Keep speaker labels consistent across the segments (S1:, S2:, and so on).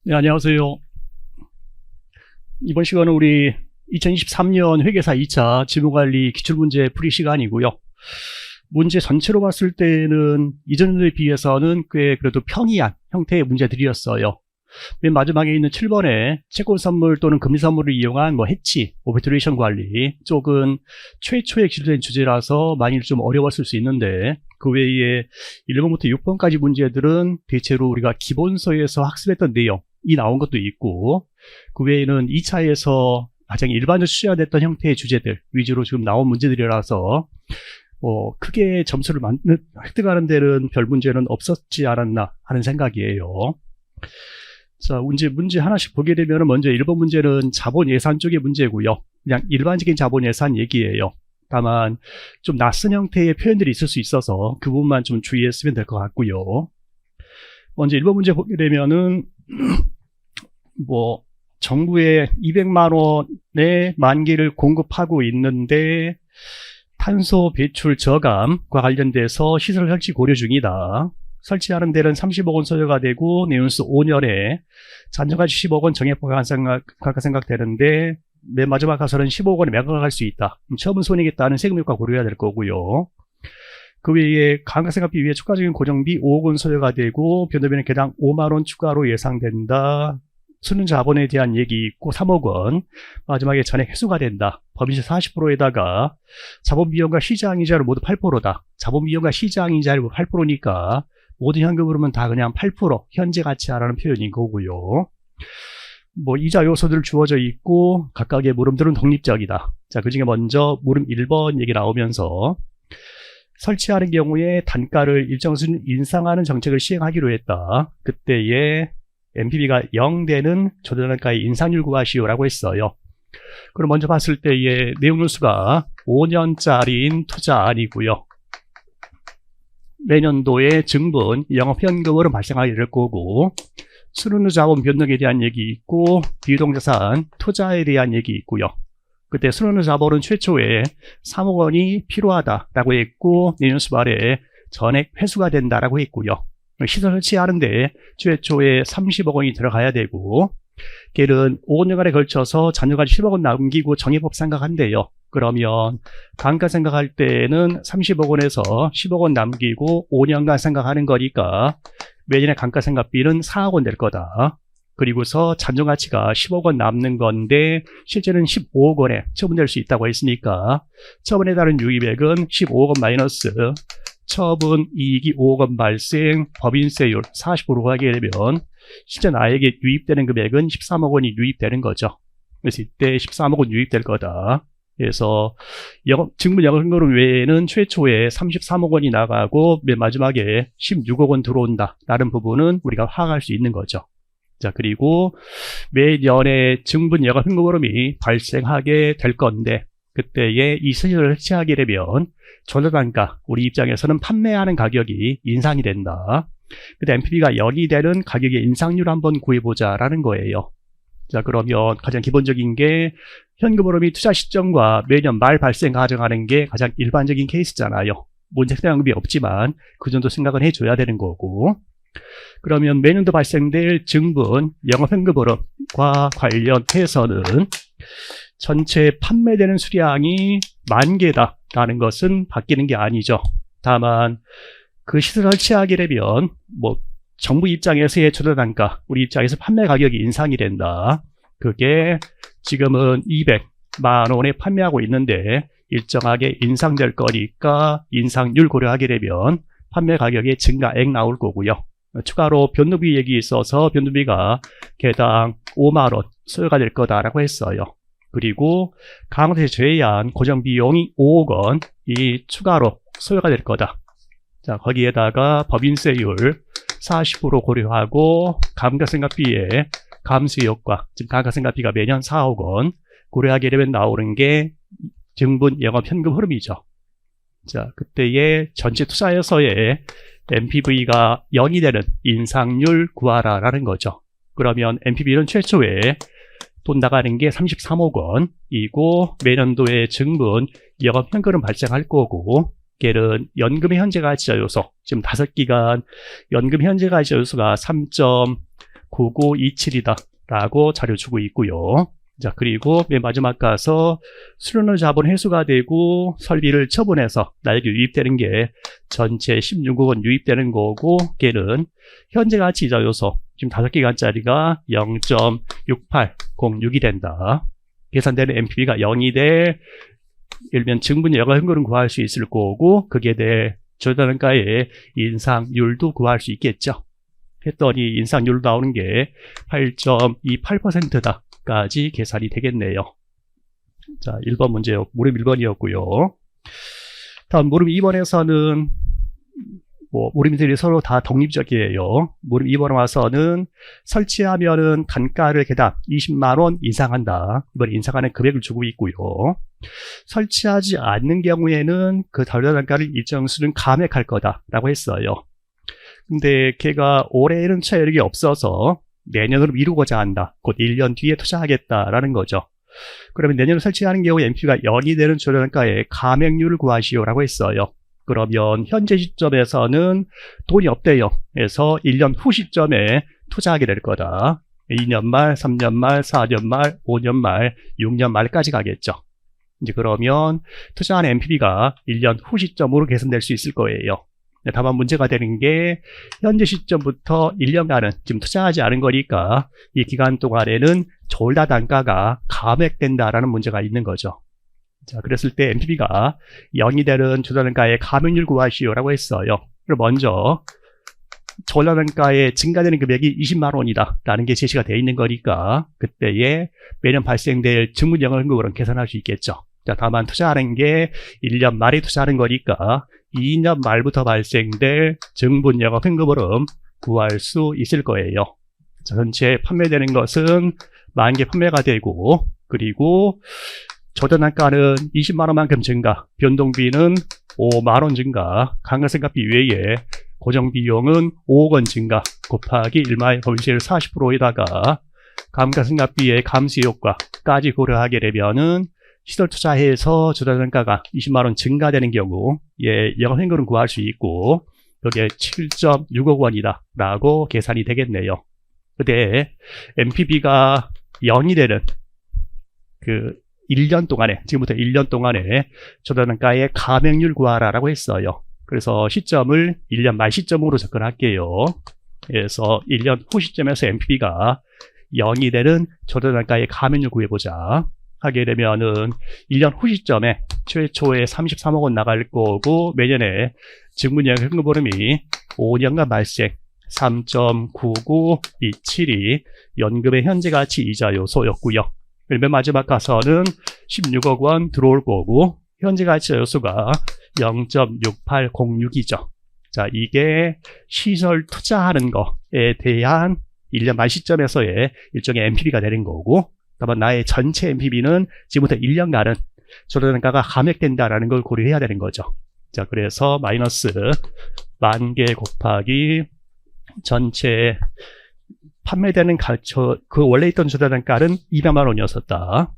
S1: 네, 안녕하세요. 이번 시간은 우리 2023년 회계사 2차 지문관리 기출문제 풀이 시간이고요. 문제 전체로 봤을 때는 이전에 비해서는 꽤 그래도 평이한 형태의 문제들이었어요. 맨 마지막에 있는 7번에 채권 선물 또는 금리 선물을 이용한 해치, 오비트레이션 관리 쪽은 최초에 기술된 주제라서 많이 좀 어려웠을 수 있는데, 그 외에 1번부터 6번까지 문제들은 대체로 우리가 기본서에서 학습했던 내용이 나온 것도 있고, 그 외에는 2차에서 가장 일반적으로 출제됐던 형태의 주제들 위주로 지금 나온 문제들이라서 크게 점수를 획득하는 데는 별 문제는 없었지 않았나 하는 생각이에요. 자, 문제 하나씩 보게 되면 먼저 1번 문제는 자본 예산 쪽의 문제고요. 그냥 일반적인 자본 예산 얘기예요. 다만 좀 낯선 형태의 표현들이 있을 수 있어서 그 부분만 좀 주의했으면 될 것 같고요. 먼저 1번 문제 보게 되면은 정부에 200만 원의 만기를 공급하고 있는데 탄소 배출 저감과 관련돼서 시설 설치 고려 중이다. 설치하는 데는 30억 원 소요가 되고 내연수 5년에 잔여가 70억 원 정액포가 생각되는데 맨 마지막 가서는 15억 원에 매각할 수 있다. 처분 손익에 따른 세금 효과 고려해야 될 거고요. 그 외에 감가상각비 위에 추가적인 고정비 5억 원 소요가 되고 변동비는 개당 5만 원 추가로 예상된다. 수능 자본에 대한 얘기 있고 3억 원 마지막에 전액 회수가 된다. 법인세 40%에다가 자본비용과 시장이자를 모두 8%다. 자본비용과 시장이자를 8%니까 모든 현금으로는 다 그냥 8% 현재 가치하라는 표현인 거고요. 이자 요소들 주어져 있고 각각의 물음들은 독립적이다. 자, 그 중에 먼저 물음 1번 얘기 나오면서 설치하는 경우에 단가를 일정 수준 인상하는 정책을 시행하기로 했다. 그때에 NPV가 0되는 조달단가의 인상률 구하시오라고 했어요. 그럼 먼저 봤을 때의 내용연수가 5년짜리인 투자안이고요. 내년도에 증분, 영업현금으로 발생하게 될 거고, 수르누 자본 변동에 대한 얘기 있고, 비유동자산 투자에 대한 얘기 있고요. 그때 수르누 자본은 최초에 3억 원이 필요하다라고 했고, 내년수 말에 전액 회수가 된다라고 했고요. 시설 설치하는데 최초에 30억 원이 들어가야 되고, 걔는 5년간에 걸쳐서 잔여가 10억 원 남기고 정액법 생각한대요. 그러면 감가 생각할 때는 30억 원에서 10억 원 남기고 5년간 생각하는 거니까 매년의 감가상각비는 4억 원 될 거다. 그리고서 잔존가치가 10억 원 남는 건데 실제는 15억 원에 처분될 수 있다고 했으니까 처분에 따른 유의액은 15억 원 마이너스 처분 이익이 5억 원 발생 법인세율 40%로 하게 되면 실제 나에게 유입되는 금액은 13억 원이 유입되는 거죠. 그래서 이때 13억 원 유입될 거다. 그래서 증분 영업현금 외에는 최초에 33억 원이 나가고 맨 마지막에 16억 원 들어온다 라는 부분은 우리가 파악할 수 있는 거죠. 자, 그리고 매년에 증분 영업현금 흐름이 발생하게 될 건데 그때에 이 시설을 설치하게 되면 조달단가 우리 입장에서는 판매하는 가격이 인상이 된다. 근데 NPV가 0이 되는 가격의 인상률 한번 구해보자 라는 거예요. 자, 그러면 가장 기본적인 게 현금 흐름이 투자 시점과 매년 말 발생 가정하는 게 가장 일반적인 케이스잖아요. 문제 생각이 없지만 그 정도 생각은 해줘야 되는 거고, 그러면 매년도 발생될 증분 영업현금 흐름과 관련해서는 전체 판매되는 수량이 10,000개다 라는 것은 바뀌는 게 아니죠. 다만 그 시설 설치하게 되면 정부 입장에서의 조달단가, 우리 입장에서 판매 가격이 인상이 된다. 그게 지금은 200만 원에 판매하고 있는데 일정하게 인상될 거니까 인상률 고려하게 되면 판매 가격의 증가액 나올 거고요. 추가로 변동비 얘기 있어서 변동비가 개당 5만 원 소요가 될 거다라고 했어요. 그리고 강화세 제외한 고정비용이 5억 원이 추가로 소요가 될 거다. 자, 거기에다가 법인세율 40% 고려하고 감가상각비의 감수 효과, 지금 감가상각비가 매년 4억 원 고려하게 되면 나오는 게 증분 영업현금 흐름이죠. 자, 그때의 전체 투자에서의 NPV가 0이 되는 인상률 구하라라는 거죠. 그러면 NPV는 최초에 돈 나가는 게 33억 원이고 매년도에 증분 영업현금은 발생할 거고, 걔는 연금의 현재가치자 요소, 지금 5기간 연금 현재가치자 요소가 9927이다 라고 자료 주고 있고요. 자, 그리고 맨 마지막 가서 수련을 자본 회수가 되고 설비를 처분해서 나에게 유입되는 게 전체 16억 원 유입되는 거고, 걔는 현재 가치 이자 요소 지금 5기간짜리가 0.6806이 된다. 계산되는 NPV가 0이 돼, 예를 들면 증분 여가 현금은 구할 수 있을 거고, 그게 대 저단가의 인상률도 구할 수 있겠죠. 했더니 인상률 나오는 게 8.28%다 까지 계산이 되겠네요. 자, 1번 문제였고, 물음 1번이었고요. 다음 물음 2번에서는 물음들이 서로 다 독립적이에요. 물음 2번 와서는 설치하면은 단가를 개당 20만원 인상한다. 이번에 인상하는 금액을 주고 있고요. 설치하지 않는 경우에는 그 단가를 일정 수는 감액할 거다라고 했어요. 근데 걔가 올해에는 투자 여력이 없어서 내년으로 미루고자 한다. 곧 1년 뒤에 투자하겠다라는 거죠. 그러면 내년에 설치하는 경우에 NPV가 0이 되는 조달가의 감액률을 구하시오라고 했어요. 그러면 현재 시점에서는 돈이 없대요. 그래서 1년 후 시점에 투자하게 될 거다. 2년 말, 3년 말, 4년 말, 5년 말, 6년 말까지 가겠죠. 이제 그러면 투자한 NPV가 1년 후 시점으로 개선될 수 있을 거예요. 다만 문제가 되는 게 현재 시점부터 1년간은 지금 투자하지 않은 거니까 이 기간 동안에는 졸다 단가가 감액된다라는 문제가 있는 거죠. 자, 그랬을 때 NPV가 0이 되는 조달단가의 감액률 구하시오라고 했어요. 그럼 먼저 조달단가의 증가되는 금액이 20만 원이다 라는 게 제시가 되어 있는 거니까 그때에 매년 발생될 증분여가현금으로 계산할 수 있겠죠. 자, 다만 투자하는 게 1년 말에 투자하는 거니까 2년 말부터 발생될 증분여가현금으로 구할 수 있을 거예요. 자, 전체 판매되는 것은 10,000개 판매가 되고, 그리고 조달단가는 20만 원만큼 증가, 변동비는 5만 원 증가, 감가상각비 외에 고정비용은 5억 원 증가 곱하기 1마의 본실 40%에다가 감가상각비의 감소 효과까지 고려하게 되면은 시설 투자해서 조달단가가 20만 원 증가되는 경우 영업현금을 구할 수 있고 그게 7.6억 원이다 라고 계산이 되겠네요. 근데 NPV가 0이 되는 그 1년 동안에, 지금부터 1년 동안에 조달단가의 감액률 구하라라고 했어요. 그래서 시점을 1년 말 시점으로 접근할게요. 그래서 1년 후 시점에서 NPV가 0이 되는 조달단가의 감액률 구해보자. 하게 되면은 1년 후 시점에 최초에 33억 원 나갈 거고 매년에 증분여가현금보름이 5년간 발생 3.9927이 연금의 현재 가치 이자 요소였고요. 맨 마지막 가서는 16억 원 들어올 거고 현재 가치 요소가 0.6806이죠. 자, 이게 시설 투자하는 거에 대한 1년 말 시점에서의 일종의 NPV가 되는 거고 다만 나의 전체 NPV는 지금부터 1년간은 조달단가가 감액된다라는 걸 고려해야 되는 거죠. 자, 그래서 마이너스 10,000개 곱하기 전체 판매되는 그 원래 있던 조달단가는 200만 원이었었다.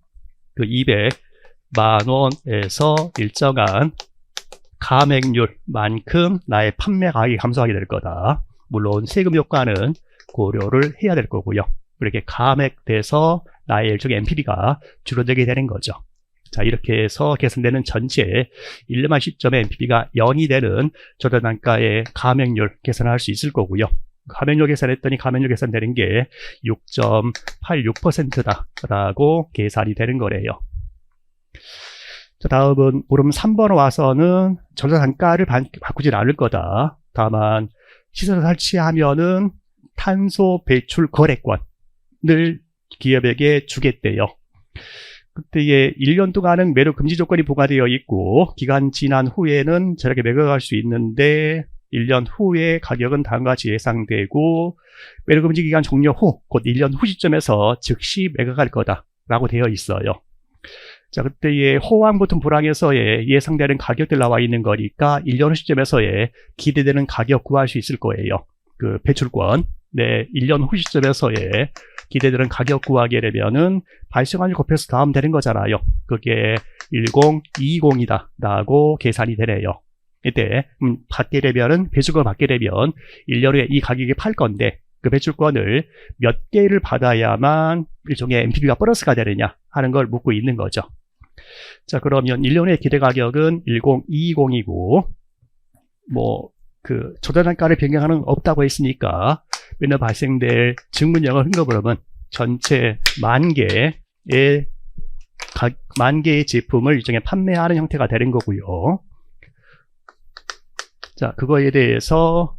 S1: 그 200만 원에서 일정한 감액률만큼 나의 판매 가격이 감소하게 될 거다. 물론 세금 효과는 고려를 해야 될 거고요. 이렇게 감액돼서 나의 일종의 NPV가 줄어들게 되는 거죠. 자, 이렇게 해서 계산되는 전체 1년만 시점의 NPV가 0이 되는 조달단가의 감액률 계산할 수 있을 거고요. 감액률 계산했더니 감액률 계산되는 게 6.86%다 라고 계산이 되는 거래요. 자, 다음은 물음 3번 와서는 조달단가를 바꾸질 않을 거다. 다만 시설 설치하면은 탄소 배출 거래권을 기업에게 주겠대요. 그때에 1년 동안은 매도 금지 조건이 부과되어 있고 기간 지난 후에는 저렇게 매각할 수 있는데 1년 후에 가격은 다음과 같이 예상되고 매도 금지 기간 종료 후 곧 1년 후 시점에서 즉시 매각할 거다라고 되어 있어요. 자, 그때의 호황부터 불황에서의 예상되는 가격들 나와 있는 거니까 1년 후 시점에서의 기대되는 가격 구할 수 있을 거예요. 그 배출권. 네, 1년 후 시점에서의 기대되는 가격 구하게 되면은 발생환율 곱해서 더하면 되는 거잖아요. 그게 1020이다 라고 계산이 되네요. 이때 받게 되면은 배출권을 받게 되면 1년 후에 이 가격에 팔 건데 그 배출권을 몇 개를 받아야만 일종의 NPV가 플러스가 되느냐 하는 걸 묻고 있는 거죠. 자, 그러면 1년의 기대 가격은 10220이고, 조달단가를 변경하는 없다고 했으니까 매년 발생될 증문영어 흥거브름은 전체 10,000개의 제품을 일종의 판매하는 형태가 되는 거고요. 자, 그거에 대해서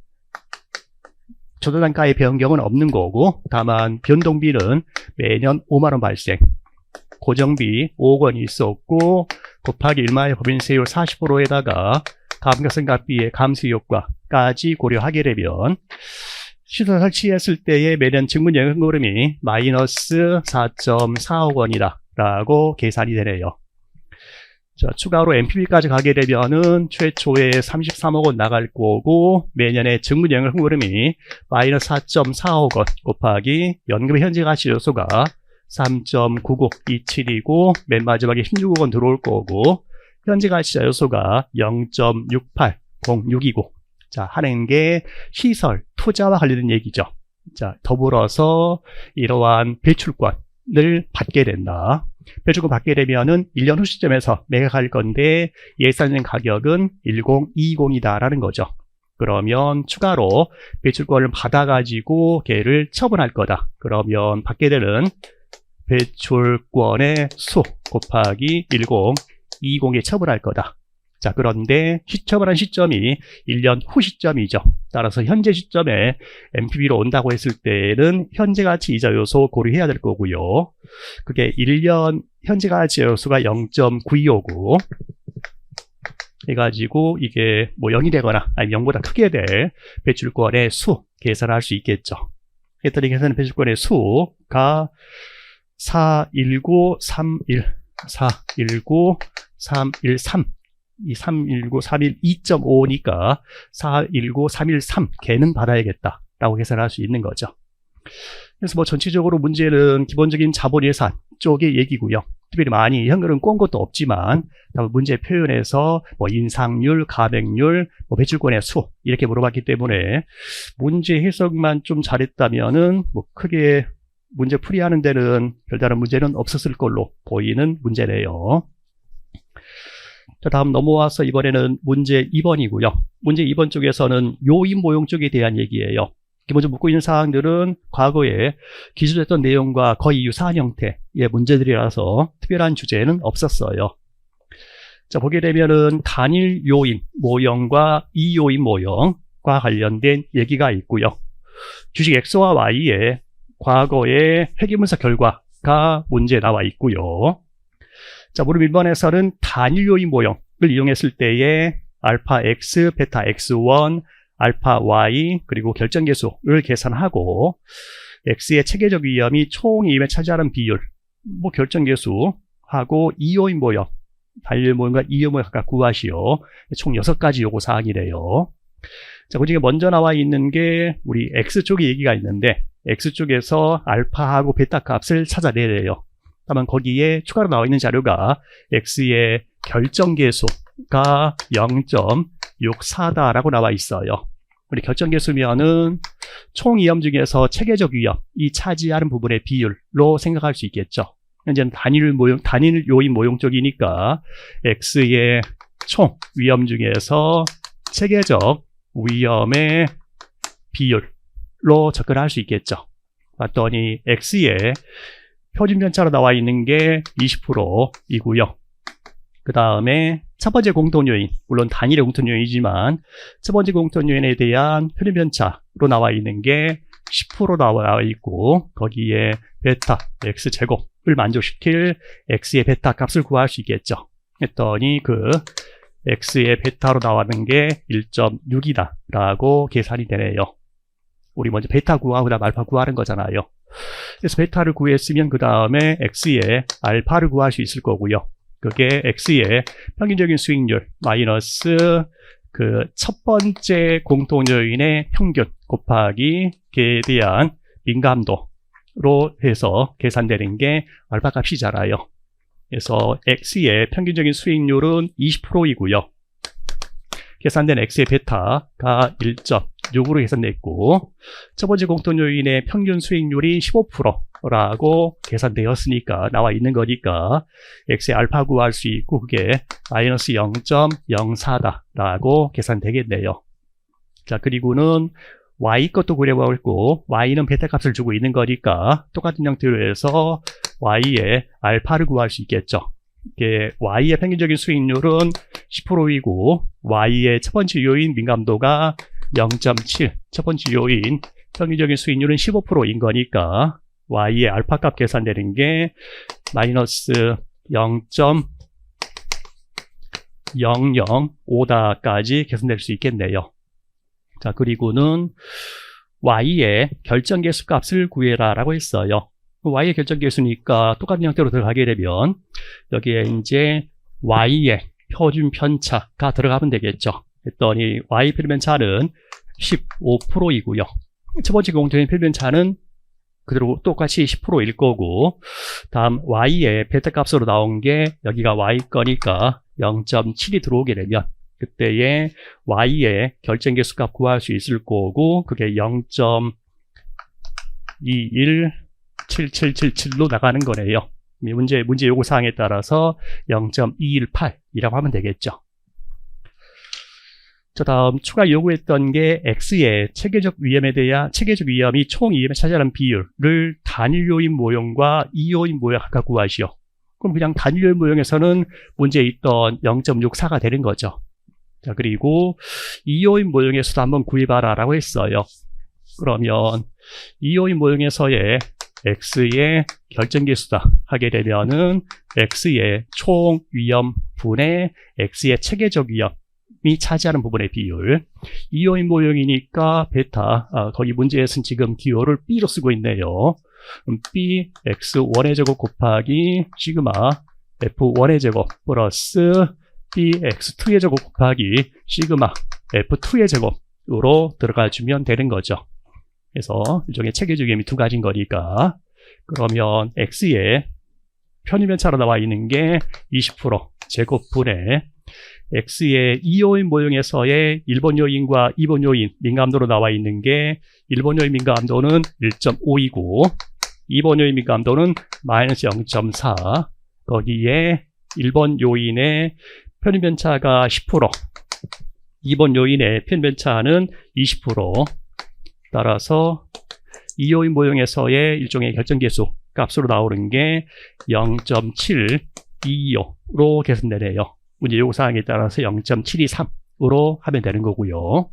S1: 조달단가의 변경은 없는 거고, 다만 변동비는 매년 5만원 발생, 고정비 5억 원이 있었고 곱하기 1만의 법인세율 40%에다가 감가상각비의 감소 효과까지 고려하게 되면 시설 설치했을 때의 매년 증문영역 흥고름이 마이너스 4.4억 원이다 라고 계산이 되네요. 자, 추가로 NPV까지 가게 되면은 최초에 33억 원 나갈 거고, 매년의 증문영역 흥고름이 마이너스 4.4억 원 곱하기 연금의 현재 가치 요소가 3.9927이고 맨 마지막에 16억 원 들어올 거고, 현재 가치자 요소가 0.68062고, 자, 하는 게 시설 투자와 관련된 얘기죠. 자, 더불어서 이러한 배출권을 받게 된다. 배출권 받게 되면은 1년 후 시점에서 매각할 건데 예상된 가격은 1020이다라는 거죠. 그러면 추가로 배출권을 받아가지고 걔를 처분할 거다. 그러면 받게 되는 배출권의 수 곱하기 1020에 처분할 거다. 자, 그런데 처분한 시점이 1년 후 시점이죠. 따라서 현재 시점에 NPV로 온다고 했을 때는 현재 가치 이자 요소 고려해야 될 거고요. 그게 1년 현재 가치 요소가 0.925고 해가지고 이게 0이 되거나 아니 0보다 크게 될 배출권의 수 계산할 수 있겠죠. 했더니 계산한 배출권의 수가 419313 이 319312.5니까 419313 개는 받아야겠다 라고 계산할 수 있는 거죠. 그래서 전체적으로 문제는 기본적인 자본 예산 쪽의 얘기고요. 특별히 많이 현금은 꼰 것도 없지만 문제 표현에서 인상률, 가백률, 배출권의 수 이렇게 물어봤기 때문에 문제 해석만 좀 잘했다면은 크게 문제 풀이하는 데는 별다른 문제는 없었을 걸로 보이는 문제네요. 자, 다음 넘어와서 이번에는 문제 2번이고요. 문제 2번 쪽에서는 요인 모형 쪽에 대한 얘기예요. 기본적으로 묻고 있는 사항들은 과거에 기술했던 내용과 거의 유사한 형태의 문제들이라서 특별한 주제는 없었어요. 자, 보게 되면은 단일 요인 모형과 이요인 모형과 관련된 얘기가 있고요. 주식 X와 Y의 과거의 회계분석 결과가 문제에 나와 있고요. 자, 무릎 1번에서는 단일 요인 모형을 이용했을 때의 알파 X, 베타 X1, 알파 Y, 그리고 결정계수를 계산하고 X의 체계적 위험이 총 위험에 차지하는 비율, 결정계수하고 이요인 모형, 단일 모형과 이요인 모형 각각 구하시오. 총 6가지 요구사항이래요. 자, 그중에 먼저 나와 있는 게 우리 X쪽의 얘기가 있는데 X쪽에서 알파하고 베타 값을 찾아내래요. 다만 거기에 추가로 나와 있는 자료가 X의 결정계수가 0.64다라고 나와 있어요. 우리 결정계수면은 총 위험 중에서 체계적 위험이 차지하는 부분의 비율로 생각할 수 있겠죠. 현재는 단일 요인 모형 쪽이니까 X의 총 위험 중에서 체계적 위험의 비율로 접근할 수 있겠죠. 봤더니 X의 표준 편차로 나와 있는 게 20%이고요. 그 다음에 첫 번째 공통 요인, 물론 단일의 공통 요인이지만 첫 번째 공통 요인에 대한 표준 편차로 나와 있는 게 10% 나와 있고 거기에 베타 X제곱을 만족시킬 X의 베타 값을 구할 수 있겠죠. 했더니 그 X의 베타로 나왔는 게 1.6이다 라고 계산이 되네요. 우리 먼저 베타 구하고 그다음 알파 구하는 거잖아요. 그래서 베타를 구했으면 그 다음에 X의 알파를 구할 수 있을 거고요. 그게 X의 평균적인 수익률 마이너스 그 첫 번째 공통 요인의 평균 곱하기 걔에 대한 민감도로 해서 계산되는 게 알파 값이잖아요. 그래서 X의 평균적인 수익률은 20%이고요. 계산된 X의 베타가 요구로 계산됐고, 첫 번째 공통 요인의 평균 수익률이 15%라고 계산되었으니까, 나와 있는 거니까 x의 알파 구할 수 있고, 그게 마이너스 0.04다라고 계산되겠네요. 자, 그리고는 y 것도 구해보고, y는 베타 값을 주고 있는 거니까 똑같은 형태로 해서 y의 알파를 구할 수 있겠죠. 이게 y의 평균적인 수익률은 10%이고 y의 첫 번째 요인 민감도가 0.7, 첫 번째 요인 평균적인 수익률은 15%인 거니까 y의 알파 값 계산되는 게 마이너스 0.005다까지 계산될 수 있겠네요. 자, 그리고는 y의 결정계수 값을 구해라 라고 했어요. y의 결정계수니까 똑같은 형태로 들어가게 되면 여기에 이제 y의 표준 편차가 들어가면 되겠죠. 했더니 y 필면차는 15%이고요. 첫 번째 공통인 필면차는 그대로 똑같이 10%일 거고, 다음 y의 베타 값으로 나온 게 여기가 y 거니까 0.7이 들어오게 되면 그때의 y의 결정계수 값 구할 수 있을 거고, 그게 0.217777로 나가는 거네요. 문제 요구사항에 따라서 0.218이라고 하면 되겠죠. 자, 다음 추가 요구했던 게 x의 체계적 위험에 대한 체계적 위험이 총 위험에 차지하는 비율을 단일 요인 모형과 이요인 모형 각각 구하시오. 그럼 그냥 단일 요인 모형에서는 문제에 있던 0.64가 되는 거죠. 자, 그리고 이요인 모형에서도 한번 구해봐라 라고 했어요. 그러면 이요인 모형에서의 x의 결정계수다 하게 되면은 x의 총 위험 분의 x의 체계적 위험이 차지하는 부분의 비율. 이요인 모형이니까 베타, 거기 문제에서는 지금 기호를 b로 쓰고 있네요. b x1의 제곱 곱하기 시그마 f1의 제곱 플러스 b x2의 제곱 곱하기 시그마 f2의 제곱으로 들어가주면 되는 거죠. 그래서 일종의 체계적 위험이 두 가지인 거니까, 그러면 x의 편의변차로 나와 있는 게 20% 제곱분의 x의 2요인 모형에서의 1번 요인과 2번 요인 민감도로 나와 있는 게 1번 요인 민감도는 1.5이고 2번 요인 민감도는 마이너스 0.4, 거기에 1번 요인의 편의변차가 10%, 2번 요인의 편의변차는 20%, 따라서 2요인 모형에서의 일종의 결정계수 값으로 나오는 게 0.725로 계산되네요. 문제 요구사항에 따라서 0.723으로 하면 되는 거고요.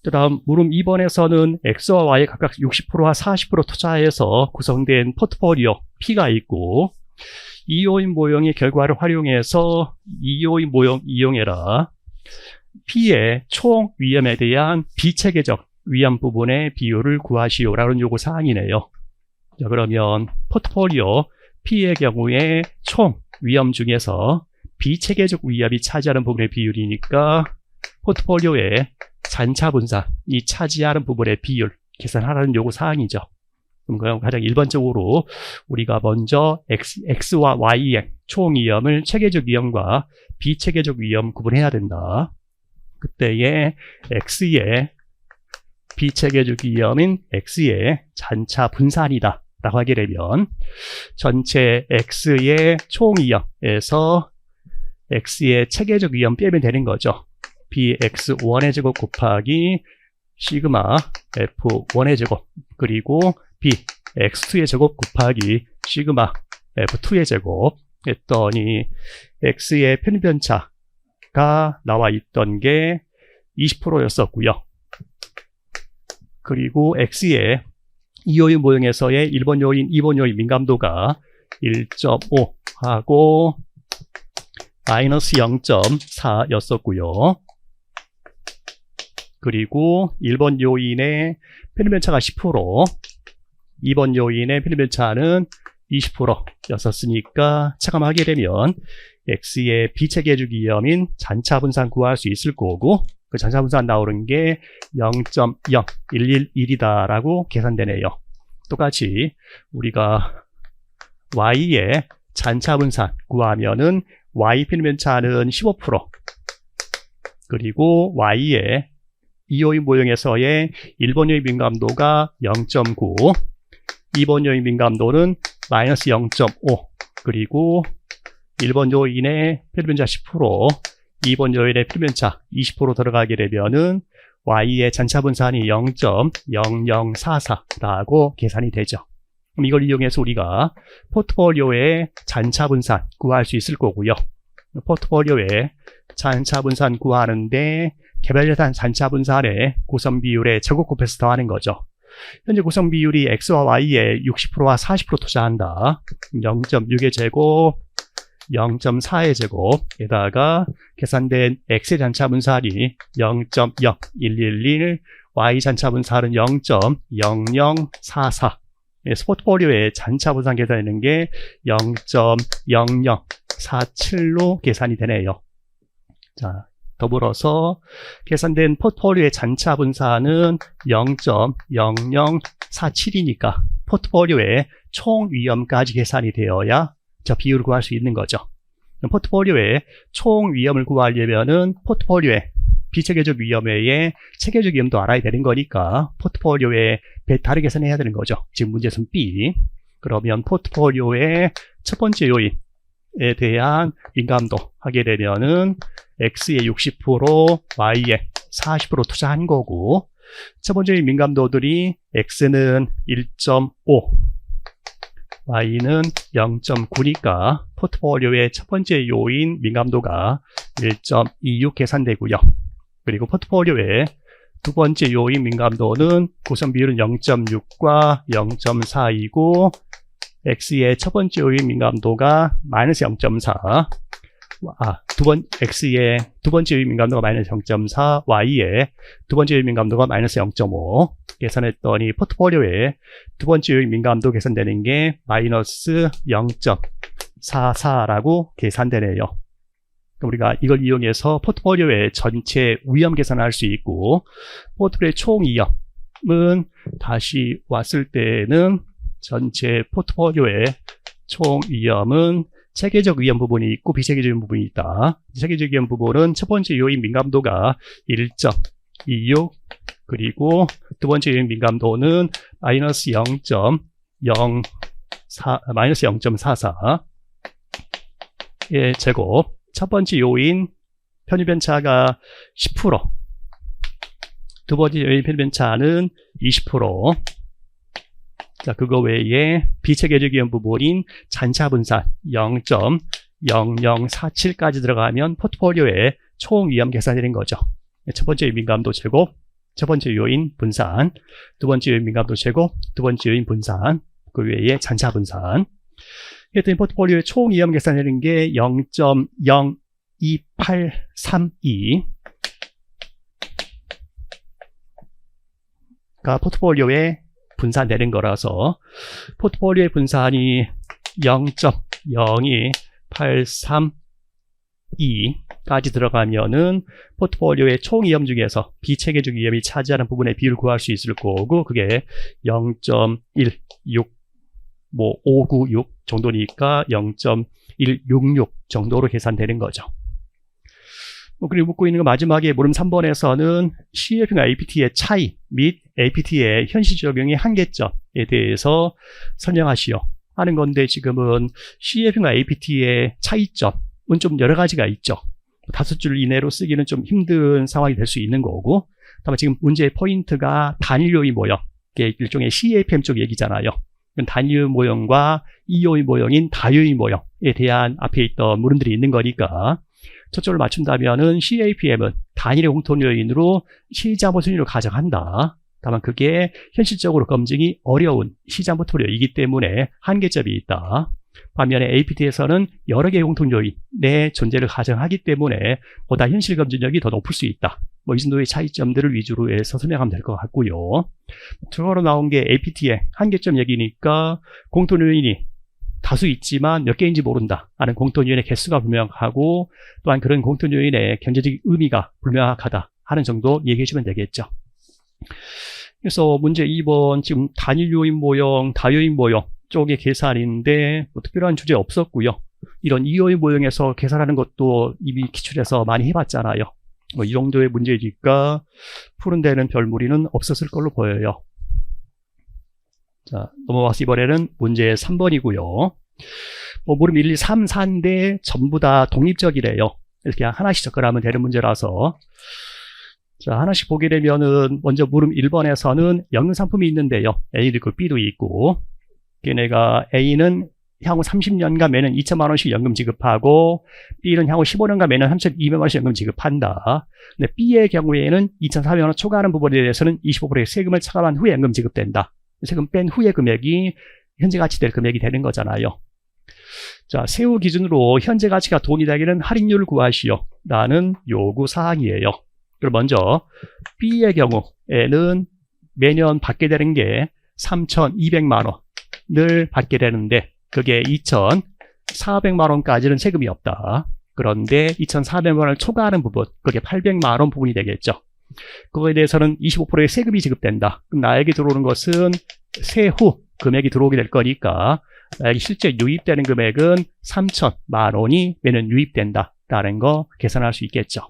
S1: 그 다음 물음 2번에서는 X와 Y에 각각 60%와 40% 투자해서 구성된 포트폴리오 P가 있고, 2요인 모형의 결과를 활용해서 2요인 모형 이용해라. P의 총 위험에 대한 비체계적 위험 부분의 비율을 구하시오라는 요구사항이네요. 자, 그러면 포트폴리오 P의 경우에 총 위험 중에서 비체계적 위험이 차지하는 부분의 비율이니까 포트폴리오의 잔차 분산이 차지하는 부분의 비율 계산하라는 요구사항이죠. 그럼 가장 일반적으로 우리가 먼저 X와 Y의 총 위험을 체계적 위험과 비체계적 위험 구분해야 된다. 그때의 X의 비체계적 위험인 X의 잔차 분산이다 라고 하게 되면 전체 X의 총 위험에서 X의 체계적 위험 빼면 되는 거죠. bx1의 제곱 곱하기 시그마 f1의 제곱, 그리고 bx2의 제곱 곱하기 시그마 f2의 제곱 했더니 X의 편변차가 나와 있던 게 20%였었고요. 그리고 X의 2요인 모형에서의 1번 요인, 2번 요인 민감도가 1.5 하고 마이너스 0.4였었고요. 그리고 1번 요인의 편변차가 10%, 2번 요인의 편변차는 20%였었으니까 차감하게 되면 X의 비체계적 위험인 잔차 분산 구할 수 있을 거고, 그 잔차 분산 나오는 게 0.0111이다 라고 계산되네요. 똑같이 우리가 Y의 잔차 분산 구하면은 Y 편변차는 15%, 그리고 Y의 2호인 모형에서의 1번 요인 민감도가 0.9, 2번 요인 민감도는 마이너스 0.5, 그리고 1번 요인의 필변차 10%, 2번 요인의 필변차 20% 들어가게 되면은 Y의 잔차분산이 0.0044라고 계산이 되죠. 그럼 이걸 이용해서 우리가 포트폴리오의 잔차분산 구할 수 있을 거고요. 포트폴리오의 잔차분산 구하는데 개별자산 잔차분산의 구성 비율의 제곱 곱해서 더하는 거죠. 현재 구성 비율이 X와 Y의 60%와 40% 투자한다. 0.6의 제곱, 0.4의 제곱에다가 계산된 X의 잔차분산이 0.0111, Y 잔차분산은 0.0044. 포트폴리오의 잔차분산 계산되는 게 0.0047로 계산이 되네요. 자, 더불어서 계산된 포트폴리오의 잔차분산은 0.0047이니까 포트폴리오의 총 위험까지 계산이 되어야 저 비율을 구할 수 있는 거죠. 포트폴리오의 총 위험을 구하려면은 포트폴리오의 비체계적 위험외에 체계적 위험도 알아야 되는 거니까 포트폴리오의 베타를 계산해야 되는 거죠. 지금 문제에서는 B. 그러면 포트폴리오의 첫 번째 요인에 대한 민감도 하게 되면은 X의 60%, Y의 40% 투자한 거고, 첫 번째 민감도들이 X는 1.5, Y는 0.9니까 포트폴리오의 첫 번째 요인 민감도가 1.26 계산되고요. 그리고 포트폴리오의 두 번째 요인 민감도는 구성 비율은 0.6과 0.4이고 X의 첫 번째 요인 민감도가 마이너스 0.4, X의 두 번째 요인 민감도가 마이너스 0.4, Y의 두 번째 요인 민감도가 마이너스 0.5 계산했더니 포트폴리오의 두 번째 요인 민감도 계산되는 게 마이너스 0.44라고 계산되네요. 우리가 이걸 이용해서 포트폴리오의 전체 위험 계산을 할 수 있고, 포트폴리오의 총 위험은 다시 왔을 때는 전체 포트폴리오의 총 위험은 체계적 위험 부분이 있고 비체계적 위험 부분이 있다. 체계적 위험 부분은 첫 번째 요인 민감도가 1.26, 그리고 두 번째 요인 민감도는 마이너스 0.44의 제곱. 첫 번째 요인 편입변차가 10%, 두 번째 요인 편입변차는 20%. 자, 그거 외에 비체계적 위험 부분인 잔차분산 0.0047까지 들어가면 포트폴리오의 총 위험 계산이 되는 거죠. 첫 번째 요인 민감도 제곱, 첫 번째 요인 분산, 두 번째 요인 민감도 제곱, 두 번째 요인 분산, 그 외에 잔차분산. 그랬더니 포트폴리오의 총 위험 계산되는 게 0.02832가 포트폴리오의 분산되는 거라서 포트폴리오의 분산이 0.02832까지 들어가면은 포트폴리오의 총 위험 중에서 비체계적 위험이 차지하는 부분의 비율을 구할 수 있을 거고, 그게 0.16 596 정도니까 0.166 정도로 계산되는 거죠. 그리고 묻고 있는 거 마지막에 물음 3번에서는 CFP와 APT의 차이 및 APT의 현실 적용의 한계점에 대해서 설명하시오 하는 건데, 지금은 CFP와 APT의 차이점은 좀 여러 가지가 있죠. 5줄 이내로 쓰기는 좀 힘든 상황이 될 수 있는 거고, 다만 지금 문제의 포인트가 단일 요인 모형, 일종의 CAPM 쪽 얘기잖아요. 단일 모형과 이요인 모형인 다요인 모형에 대한 앞에 있던 물음들이 있는 거니까 초점을 맞춘다면은 CAPM은 단일의 공통 요인으로 시장보 순위를 가정한다. 다만 그게 현실적으로 검증이 어려운 시장 포트폴리오이기 때문에 한계점이 있다. 반면에 APT에서는 여러 개의 공통 요인의 존재를 가정하기 때문에 보다 현실 검증력이 더 높을 수 있다. 이 정도의 차이점들을 위주로 해서 설명하면 될 것 같고요. 추가로 나온 게 APT의 한계점 얘기니까 공통 요인이 다수 있지만 몇 개인지 모른다 하는 공통 요인의 개수가 불명확하고, 또한 그런 공통 요인의 경제적 의미가 불명확하다 하는 정도 얘기해 주면 되겠죠. 그래서 문제 2번 지금 단일 요인 모형, 다요인 모형 쪽의 계산인데 특별한 주제 없었고요. 이런 이요인 모형에서 계산하는 것도 이미 기출에서 많이 해봤잖아요. 이 정도의 문제니까 푸는 데는 별 무리는 없었을 걸로 보여요. 자, 넘어가서 이번에는 문제 3번이고요. 물음 1, 2, 3, 4인데 전부 다 독립적이래요. 그래서 그냥 하나씩 접근하면 되는 문제라서. 자, 하나씩 보게 되면은 먼저 물음 1번에서는 연금상품이 있는데요. A도 있고 B도 있고, 걔네가 A는 향후 30년간 매년 2천만 원씩 연금 지급하고, B는 향후 15년간 매년 3,200만 원씩 연금 지급한다. 근데 B의 경우에는 2,400만 원 초과하는 부분에 대해서는 25%의 세금을 차감한 후에 연금 지급된다. 세금 뺀 후의 금액이 현재 가치 될 금액이 되는 거잖아요. 자, 세후 기준으로 현재 가치가 돈이 되기는 할인율을 구하시오 라는 요구 사항이에요. 그럼 먼저 B의 경우에는 매년 받게 되는 게 3,200만 원을 받게 되는데 그게 2,400만 원까지는 세금이 없다. 그런데 2,400만 원을 초과하는 부분, 그게 800만 원 부분이 되겠죠. 그거에 대해서는 25%의 세금이 지급된다. 그럼 나에게 들어오는 것은 세후 금액이 들어오게 될 거니까 나에게 실제 유입되는 금액은 3,000만 원이 매년 유입된다라는 거 계산할 수 있겠죠.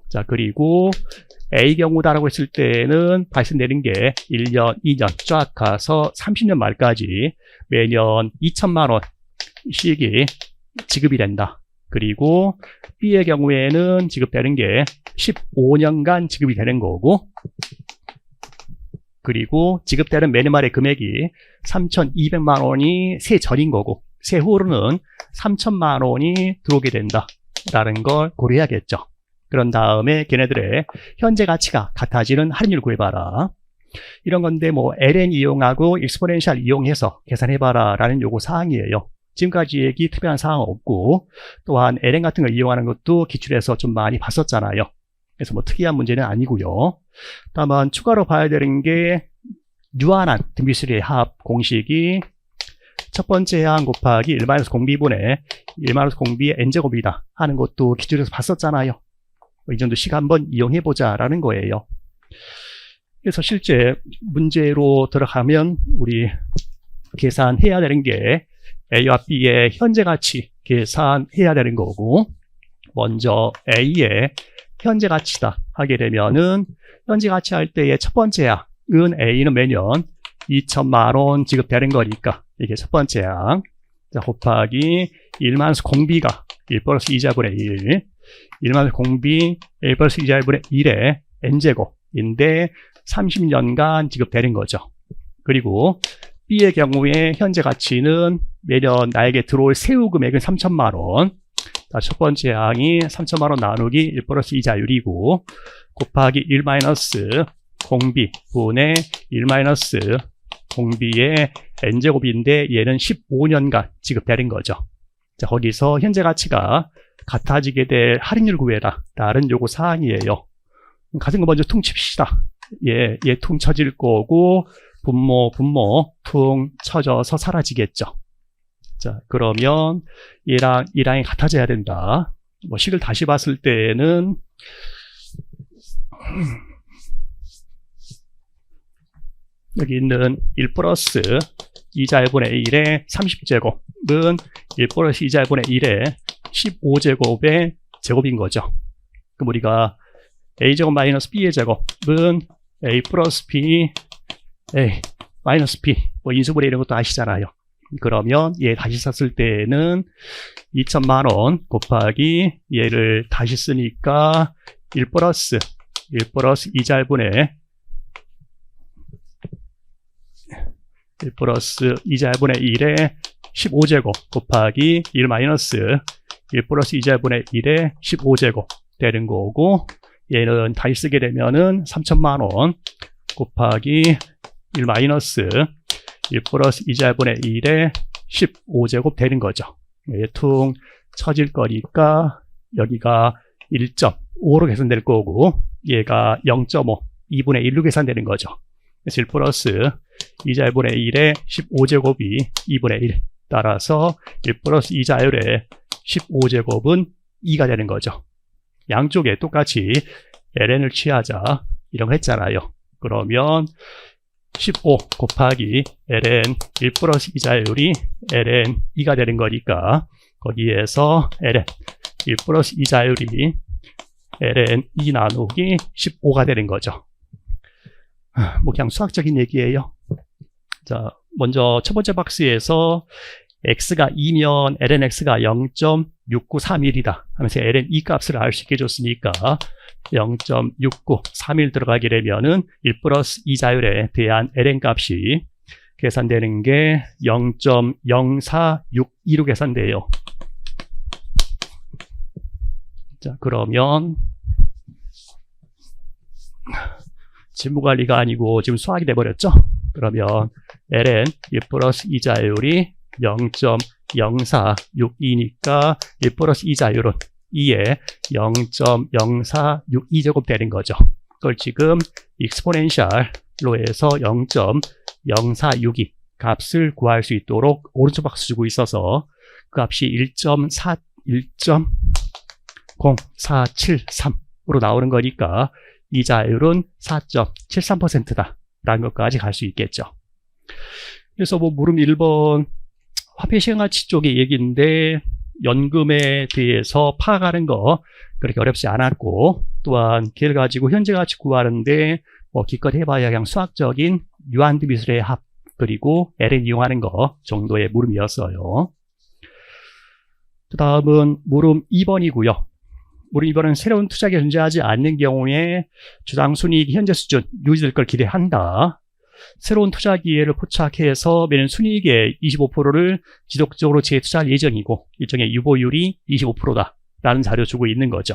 S1: 자, 그리고 A 경우다라고 했을 때는 발생되는 게 1년, 2년 쫙 가서 30년 말까지 매년 2천만 원씩이 지급이 된다. 그리고 B의 경우에는 지급되는 게 15년간 지급이 되는 거고, 그리고 지급되는 매년 말의 금액이 3,200만 원이 세전인 거고, 세후로는 3천만 원이 들어오게 된다라는 걸 고려해야겠죠. 그런 다음에 걔네들의 현재 가치가 같아지는 할인율 구해봐라. 이런 건데 ln 이용하고 익스포넨셜 이용해서 계산해봐라 라는 요구 사항이에요. 지금까지 얘기 특별한 사항 없고, 또한 ln 같은 걸 이용하는 것도 기출에서 좀 많이 봤었잖아요. 그래서 특이한 문제는 아니고요. 다만 추가로 봐야 되는 게 유한한 등비수의 합 공식이 첫 번째 항 곱하기 1-0b분의 1-0b의 n제곱이다 하는 것도 기출에서 봤었잖아요. 이 정도 식 한번 이용해보자 라는 거예요. 그래서 실제 문제로 들어가면 우리 계산해야 되는 게 A와 B의 현재 가치 계산해야 되는 거고, 먼저 A의 현재 가치다 하게 되면은 현재 가치 할 때의 첫 번째 항은 A는 매년 2천만 원 지급되는 거니까 이게 첫 번째 항. 자, 곱하기 1-0b가 1 플러스 2자분의 1, 1-0b 1 플러스 2자분의 1의 n제곱인데 30년간 지급되는 거죠. 그리고 B의 경우에 현재 가치는 매년 나에게 들어올 세후 금액은 3천만 원. 자, 첫 번째 항이 3천만 원 나누기 1 플러스 2자율이고, 곱하기 1-0b 분의 1-0b의 n제곱인데 얘는 15년간 지급되는 거죠. 자, 거기서 현재 가치가 같아지게 될 할인율 구해라 라는 요구 사항이에요. 같은 거 먼저 퉁 칩시다. 얘 퉁 쳐질 거고, 분모 퉁 쳐져서 사라지겠죠. 자, 그러면 얘랑 이랑이 같아져야 된다. 식을 다시 봤을 때는 여기 있는 1 플러스 2자분의 1의 30제곱은 1 플러스 2자분의 1의 15제곱의 제곱인 거죠. 그럼 우리가 a제곱 마이너스 b의 제곱은 a 플러스 b a 마이너스 b 인수분해 이런 것도 아시잖아요. 그러면 얘 다시 썼을 때는 2천만 원 곱하기 얘를 다시 쓰니까 1 플러스 2자분의 1 플러스 2자분의 1의 15제곱 곱하기 1 마이너스 1 플러스 2자분의 1의 15제곱 되는 거고, 얘는 다시 쓰게 되면은 3천만 원 곱하기 1 마이너스 1 플러스 2자분의 1의 15제곱 되는 거죠. 퉁 쳐질 거니까 여기가 1.5로 계산될 거고, 얘가 0.5, 2분의 1로 계산되는 거죠. 그래서 1 플러스 2자분의 1의 15제곱이 2분의 1. 따라서 1 플러스 2자율의 15제곱은 2가 되는 거죠. 양쪽에 똑같이 ln을 취하자 이런 거 했잖아요. 그러면 15 곱하기 ln 1 플러스 2자율이 ln 2가 되는 거니까 거기에서 ln 1 플러스 2자율이 ln 2 나누기 15가 되는 거죠. 뭐 그냥 수학적인 얘기예요. 자, 먼저 첫 번째 박스에서 x가 2면 ln x가 0.6931이다 하면서 ln 2 값을 알 수 있게 줬으니까 0.6931 들어가게 되면은 1 플러스 2 자율에 대한 ln 값이 계산되는 게 0.0462로 계산돼요. 자, 그러면 직무관리가 아니고 지금 수학이 돼버렸죠? 그러면 ln 1 플러스 2 자율이 0.0462니까 1 플러스 2 자율은 2에 0.0462제곱 되는 거죠. 그걸 지금 익스포넨셜로 해서 0.0462 값을 구할 수 있도록 오른쪽 박스 주고 있어서 그 값이 1.0473으로 나오는 거니까 이 자율은 4.73%다 라는 것까지 갈 수 있겠죠. 그래서 뭐 물음 1번 화폐 시행가치 쪽의 얘기인데 연금에 대해서 파악하는 거 그렇게 어렵지 않았고, 또한 걔를 가지고 현재 가치 구하는데 뭐 기껏 해봐야 그냥 수학적인 유한드 미술의 합 그리고 ln 이용하는 거 정도의 물음이었어요. 그 다음은 물음 2번이고요. 물음 2번은 새로운 투자가 존재하지 않는 경우에 주당 순이익이 현재 수준 유지될 걸 기대한다. 새로운 투자 기회를 포착해서 매년 순이익의 25%를 지속적으로 재투자할 예정이고 일정의 유보율이 25%다 라는 자료 주고 있는 거죠.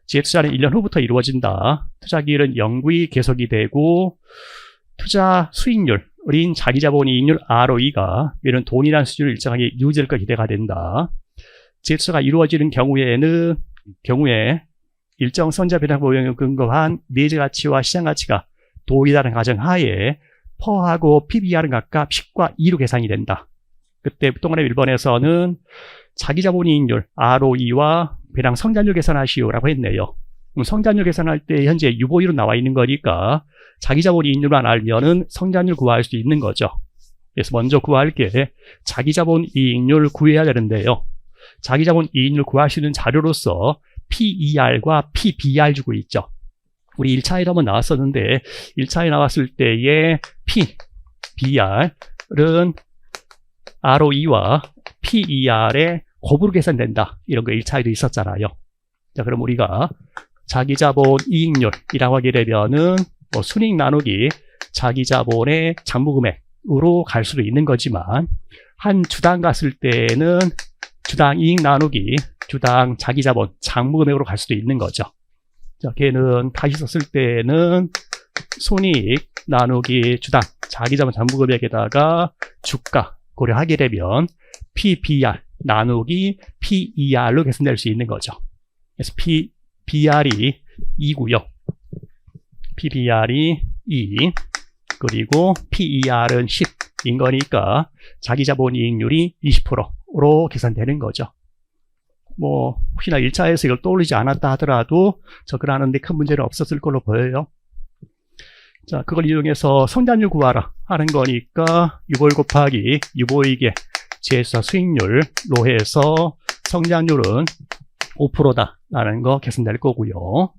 S1: 재투자는 1년 후부터 이루어진다. 투자 기회는 영구히 계속이 되고 투자 수익률인 자기자본이익률 ROE가 매년 동일한 수준을 일정하게 유지될 걸 기대가 된다. 재투자가 이루어지는 경우에 일정 선자 변화 보형을 근거한 내재 가치와 시장 가치가 동일하다는 가정하에 퍼하고 PBR은 각각 10과 2로 계산이 된다. 그때 동그라미 1번에서는 자기자본이익률 ROE와 배당 성장률 계산하시오라고 했네요. 그럼 성장률 계산할 때 현재 유보율은 나와 있는 거니까 자기자본이익률만 알면은 성장률 구할 수 있는 거죠. 그래서 먼저 구할 게 자기자본이익률 구해야 되는데요. 자기자본이익률 구할 수 있는 자료로서 PER과 PBR 주고 있죠. 우리 1차에도 한번 나왔었는데 1차에 나왔을 때의 PBR은 ROE와 PER의 곱으로 계산된다. 이런 거 1차에도 있었잖아요. 자, 그럼 우리가 자기자본이익률이라고 하게 되면은 뭐 순이익 나누기 자기자본의 장부금액으로 갈 수도 있는 거지만 한 주당 갔을 때는 주당 이익 나누기 주당 자기자본 장부금액으로 갈 수도 있는 거죠. 자, 걔는 다시 썼을 때는 손이익 나누기 주당 자기자본 장부금액에다가 주가 고려하게 되면 PBR 나누기 PER로 계산될 수 있는 거죠. 그래서 PBR이 2고요. PBR이 2 그리고 PER은 10인 거니까 자기자본이익률이 20%로 계산되는 거죠. 뭐 혹시나 1차에서 이걸 떠올리지 않았다 하더라도 접근하는데 큰 문제는 없었을 걸로 보여요. 자, 그걸 이용해서 성장률 구하라 하는 거니까 유보율 곱하기 유보이익의 재수사 수익률로 해서 성장률은 5%다 라는 거 계산될 거고요.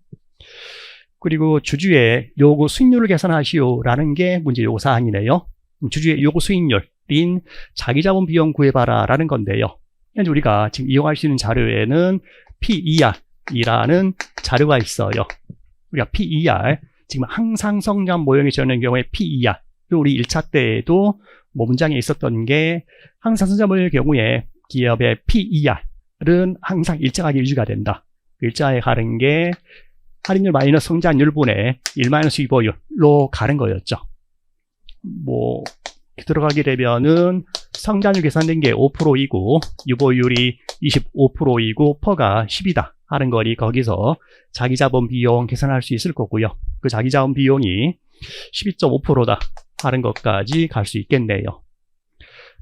S1: 그리고 주주의 요구 수익률을 계산하시오 라는 게 문제 요구 사항이네요. 주주의 요구 수익률인 자기자본 비용 구해봐라 라는 건데요. 현재 우리가 지금 이용할 수 있는 자료에는 PER이라는 자료가 있어요. 우리가 PER, 지금 항상 성장 모형이 되는 경우에 PER, 우리 1차 때에도 뭐 문장에 있었던 게 항상 성장 모형의 경우에 기업의 PER은 항상 일정하게 유지가 된다. 일자에 가는 게 할인율 마이너스 성장률분의 1-2보율로 가는 거였죠. 뭐 들어가게 되면은 성장률 계산된 게 5%이고 유보율이 25%이고 퍼가 10이다 하는 거니 거기서 자기자본 비용 계산할 수 있을 거고요. 그 자기자본 비용이 12.5%다 하는 것까지 갈 수 있겠네요.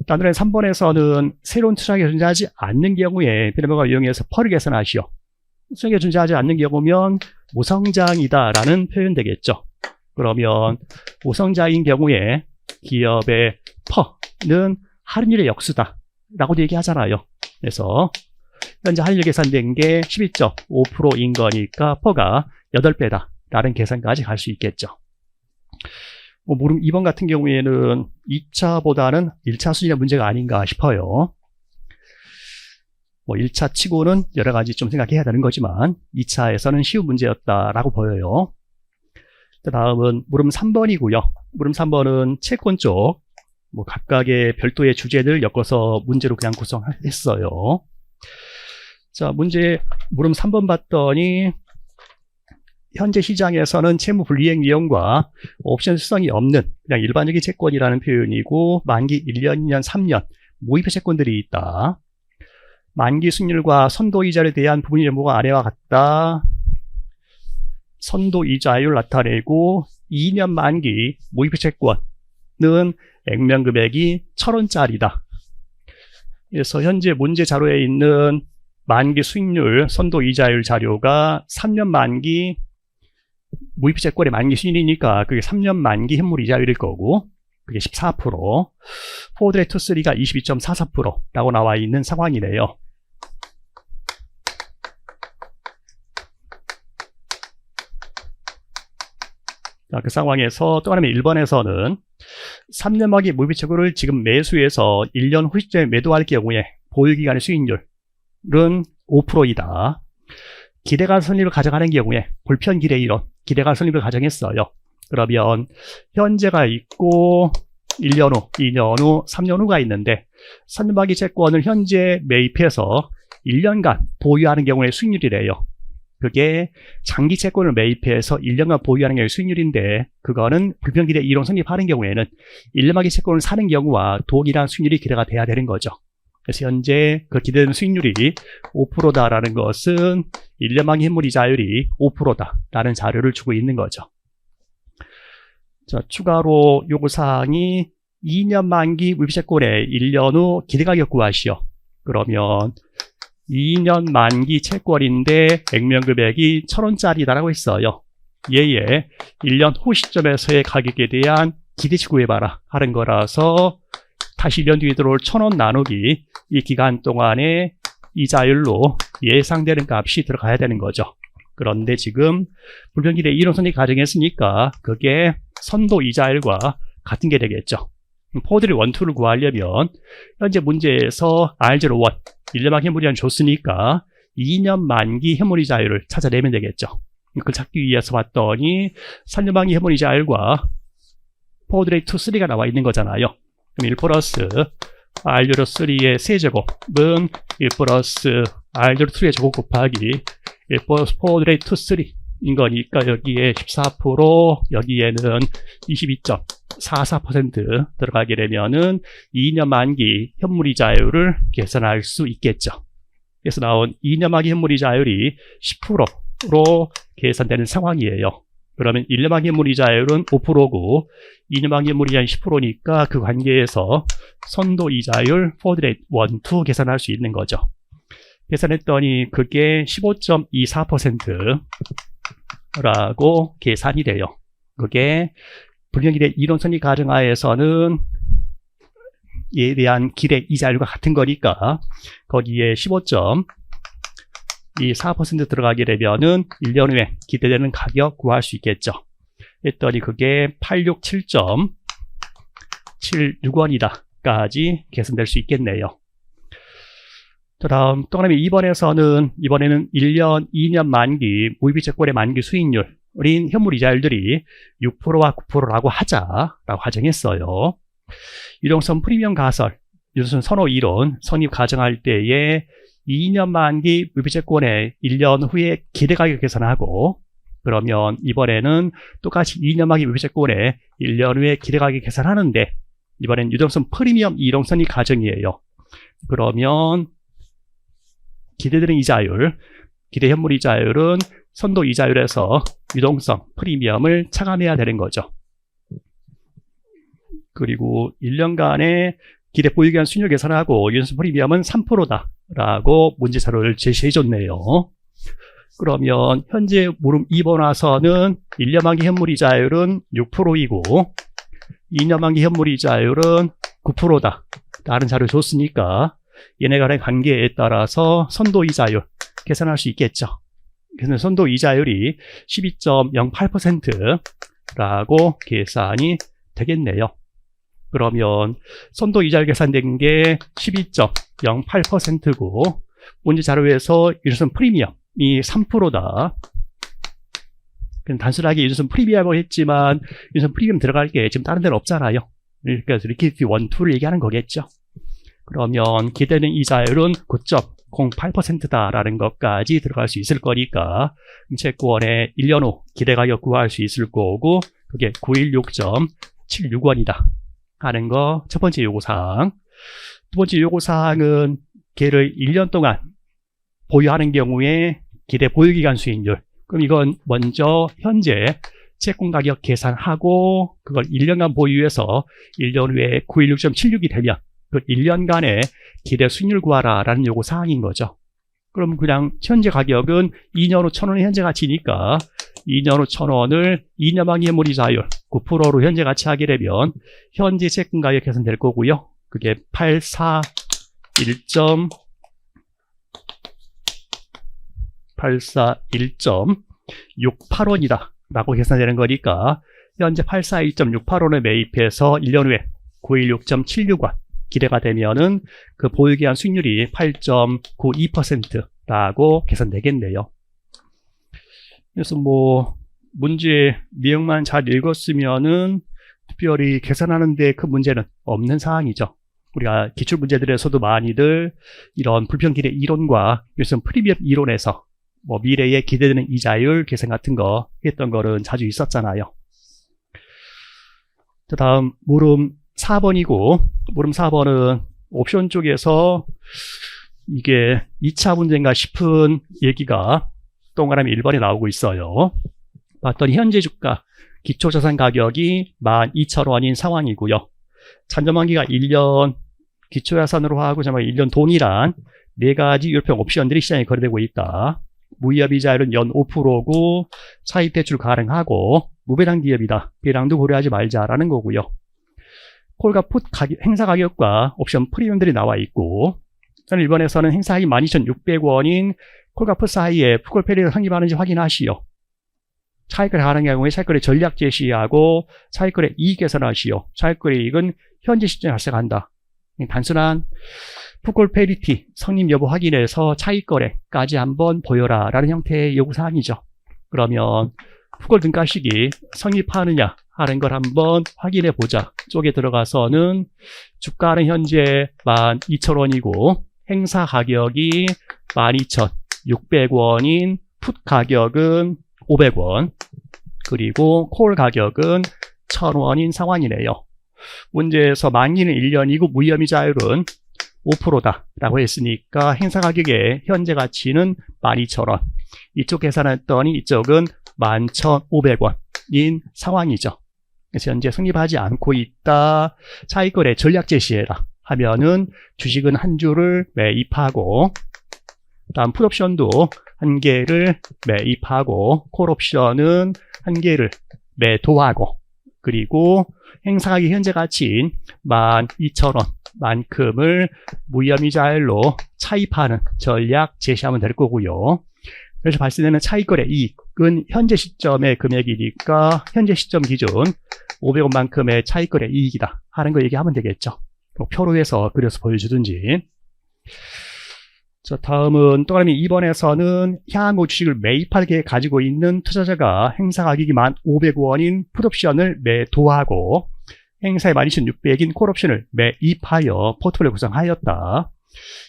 S1: 다른 3번에서는 새로운 투자가 존재하지 않는 경우에 비례명을 이용해서 퍼를 계산하시오. 투자가 존재하지 않는 경우면 무성장이다 라는 표현 되겠죠. 그러면 무성장인 경우에 기업의 퍼는 할인율의 역수다 라고 얘기하잖아요. 그래서 현재 할인율 계산된 게 12.5%인 거니까 퍼가 8배다 라는 계산까지 갈 수 있겠죠. 물음 2번 같은 경우에는 2차보다는 1차 수준의 문제가 아닌가 싶어요. 1차 치고는 여러 가지 좀 생각해야 되는 거지만 2차에서는 쉬운 문제였다라고 보여요. 그 다음은 물음 3번이고요. 물음 3번은 채권 쪽 각각의 별도의 주제들 엮어서 문제로 그냥 구성했어요. 자, 문제 물음 3번 봤더니 현재 시장에서는 채무 불이행 위험과 옵션 수성이 없는 그냥 일반적인 채권이라는 표현이고 만기 1년, 2년, 3년 모의표 채권들이 있다. 만기 수익률과 선도이자에 대한 부분 연보가 아래와 같다. 선도이자율 나타내고 2년 만기 모의표 채권은 액면금액이 1,000원짜리다. 그래서 현재 문제 자료에 있는 만기 수익률, 선도이자율 자료가 3년 만기 모의표 채권의 만기 수익률이니까 그게 3년 만기 현물이자율일 거고 그게 14%, 포드 레이트 3가 22.44%라고 나와 있는 상황이네요. 자, 그 상황에서 또 하나는 1번에서는 3년 만기 모의표 채권을 지금 매수해서 1년 후 시점에 매도할 경우에 보유기간의 수익률은 5%이다. 기대가 선입을 가정하는 경우에 불편 기대 이론, 기대가 선입을 가정했어요. 그러면 현재가 있고 1년 후, 2년 후, 3년 후가 있는데 3년 만기 채권을 현재 매입해서 1년간 보유하는 경우에 수익률이래요. 그게 장기 채권을 매입해서 1년간 보유하는 경우의 수익률인데 그거는 불편기대 이론 성립하는 경우에는 1년 만기 채권을 사는 경우와 동일한 수익률이 기대가 돼야 되는 거죠. 그래서 현재 그 기대되는 수익률이 5%다라는 것은 1년 만기 현물이자율이 5%다라는 자료를 주고 있는 거죠. 자, 추가로 요구사항이 2년 만기 모의표 채권의 1년 후 기대가격 구하시오. 그러면 2년 만기 채권인데 액면금액이 1,000원짜리다라고 했어요. 얘의 1년 후 시점에서의 가격에 대한 기대치 구해봐라 하는 거라서 다시 1년 뒤에 들어올 1,000원 나누기 이 기간 동안의 이자율로 예상되는 값이 들어가야 되는 거죠. 그런데 지금 불편기대 이론선이 가정했으니까 그게 선도 이자율과 같은 게 되겠죠. 포드리 1, 2를 구하려면 현재 문제에서 R01 1년 만기 현물이자율 줬으니까 2년 만기 현물이자율을 찾아내면 되겠죠. 그걸 찾기 위해서 봤더니 3년 만기 현물이자율과 포드리 2, 3가 나와 있는 거잖아요. 그럼 1 플러스 R03의 세제곱은 1 플러스 R02의 제곱 곱하기 1 플러스 포드리 2, 3인 거니까 여기에 14%, 여기에는 22.44% 들어가게 되면은 2년 만기 현물이자율을 계산할 수 있겠죠. 그래서 나온 2년 만기 현물이자율이 10%로 계산되는 상황이에요. 그러면 1년 만기 현물이자율은 5%고 2년 만기 현물이자율이 10%니까 그 관계에서 선도이자율 포드 레이트 1, 2 계산할 수 있는 거죠. 계산했더니 그게 15.24%라고 계산이 돼요. 그게 불편기대 이론선이 가정하에서는 이에 대한 기대 이자율과 같은 거니까 거기에 15.24% 들어가게 되면은 1년 후에 기대되는 가격 구할 수 있겠죠. 했더니 그게 867.76원이다까지 계산될 수 있겠네요. 그 다음 또 하나 2번에서는 이번에는 1년, 2년 만기 모의표 채권의 만기 수익률인 현물이자율들이 6%와 9%라고 하자라고 가정했어요. 유동성 프리미엄 가설, 유동성 선호 이론 성립 가정할 때에 2년 만기 모의표 채권의 1년 후에 기대가격 계산하고 그러면 이번에는 똑같이 2년 만기 모의표 채권의 1년 후에 기대가격 계산하는데 이번엔 유동성 프리미엄 이동성이 가정이에요. 그러면 기대되는 이자율, 기대 현물 이자율은 선도 이자율에서 유동성 프리미엄을 차감해야 되는 거죠. 그리고 1년간의 기대 보유기간 수익률 계산하고 유동성 프리미엄은 3%다라고 문제 자료를 제시해 줬네요. 그러면 현재 물음 2번 와서는 1년 만기 현물 이자율은 6%이고 2년 만기 현물 이자율은 9%다 라는 자료를 줬으니까 얘네 간의 관계에 따라서 선도이자율 계산할 수 있겠죠. 그래서 선도이자율이 12.08%라고 계산이 되겠네요. 그러면 선도이자율 계산된 게 12.08%고 문제 자료에서 유조선 프리미엄이 3%다. 단순하게 유조선 프리미엄을 했지만 유조선 프리미엄 들어갈 게 지금 다른 데는 없잖아요. 그러니까 리퀴디티 1, 2를 얘기하는 거겠죠. 그러면 기대되는 이자율은 9.08%다라는 것까지 들어갈 수 있을 거니까 채권의 1년 후 기대가격 구할 수 있을 거고 그게 916.76원이다 하는 거 첫 번째 요구사항. 두 번째 요구사항은 걔를 1년 동안 보유하는 경우에 기대 보유기간 수익률. 그럼 이건 먼저 현재 채권 가격 계산하고 그걸 1년간 보유해서 1년 후에 916.76이 되면 그 1년간의 기대 수익률 구하라 라는 요구 사항인 거죠. 그럼 그냥 현재 가격은 2년 후 1,000원의 현재 가치니까 2년 후 1,000원을 2년 만기의 무이자율 9%로 현재 가치 하게 되면 현재 채권 가격 계산될 거고요. 그게 841.68원이다 라고 계산되는 거니까 현재 841.68원을 매입해서 1년 후에 916.76원 기대가 되면은 그 보유기한 수익률이 8.92%라고 계산되겠네요. 그래서 뭐 문제 내용만 잘 읽었으면은 특별히 계산하는데 큰 문제는 없는 사항이죠. 우리가 기출 문제들에서도 많이들 이런 불평기대 이론과 요즘 프리미엄 이론에서 뭐 미래에 기대되는 이자율 계산 같은 거 했던 거는 자주 있었잖아요. 자, 다음 물음 4번이고 물음 4번은 옵션 쪽에서 이게 2차 문제인가 싶은 얘기가 동그라미 1번에 나오고 있어요. 봤더니 현재 주가 기초자산 가격이 12,000원인 상황이고요. 잔존만기가 1년 기초자산으로 하고 정말 1년 동일한 4가지 유효평 옵션들이 시장에 거래되고 있다. 무이자율은 연 5%고 차익 대출 가능하고 무배당 기업이다. 배당도 고려하지 말자라는 거고요. 콜과 풋 행사 가격과 옵션 프리미엄들이 나와 있고 저는 1번에서는 행사가격이 12,600원인 콜과 풋 사이에 풋콜 페리를 성립하는지 확인하시오. 차익거래 가능한 경우에 차익거래 전략 제시하고 차익거래 이익 계산하시오. 차익거래 이익은 현재 시점에 발생한다. 단순한 풋콜 페리티 성립 여부 확인해서 차익거래까지 한번 보여라 라는 형태의 요구사항이죠. 그러면 풋콜 등가식이 성립하느냐 하는 걸 한번 확인해 보자. 쪽에 들어가서는 주가는 현재 12,000원이고 행사 가격이 12,600원인 풋 가격은 500원 그리고 콜 가격은 1,000원인 상황이네요. 문제에서 만기는 1년이고 무이자율은 5%다 라고 했으니까 행사 가격의 현재 가치는 12,000원 이쪽 계산했더니 이쪽은 11,500원인 상황이죠. 그래서 현재 성립하지 않고 있다. 차익거래 전략 제시해라 하면은 주식은 한 주를 매입하고 다음 풋옵션도 한 개를 매입하고 콜옵션은 한 개를 매도하고 그리고 행사가격 현재 가치인 12,000원 만큼을 무이자율로 차입하는 전략 제시하면 될 거고요. 그래서 발생되는 차익거래 이익은 현재 시점의 금액이니까 현재 시점 기준 500원만큼의 차익거래 이익이다 하는 거 얘기하면 되겠죠. 표로 해서 그려서 보여주든지. 자, 다음은 동그라미 2번에서는 향후 주식을 매입할 계획 가지고 있는 투자자가 행사 가격이 1,500원인 풋옵션을 매도하고 행사에 12,600인 콜옵션을 매입하여 포트폴리오 구성하였다.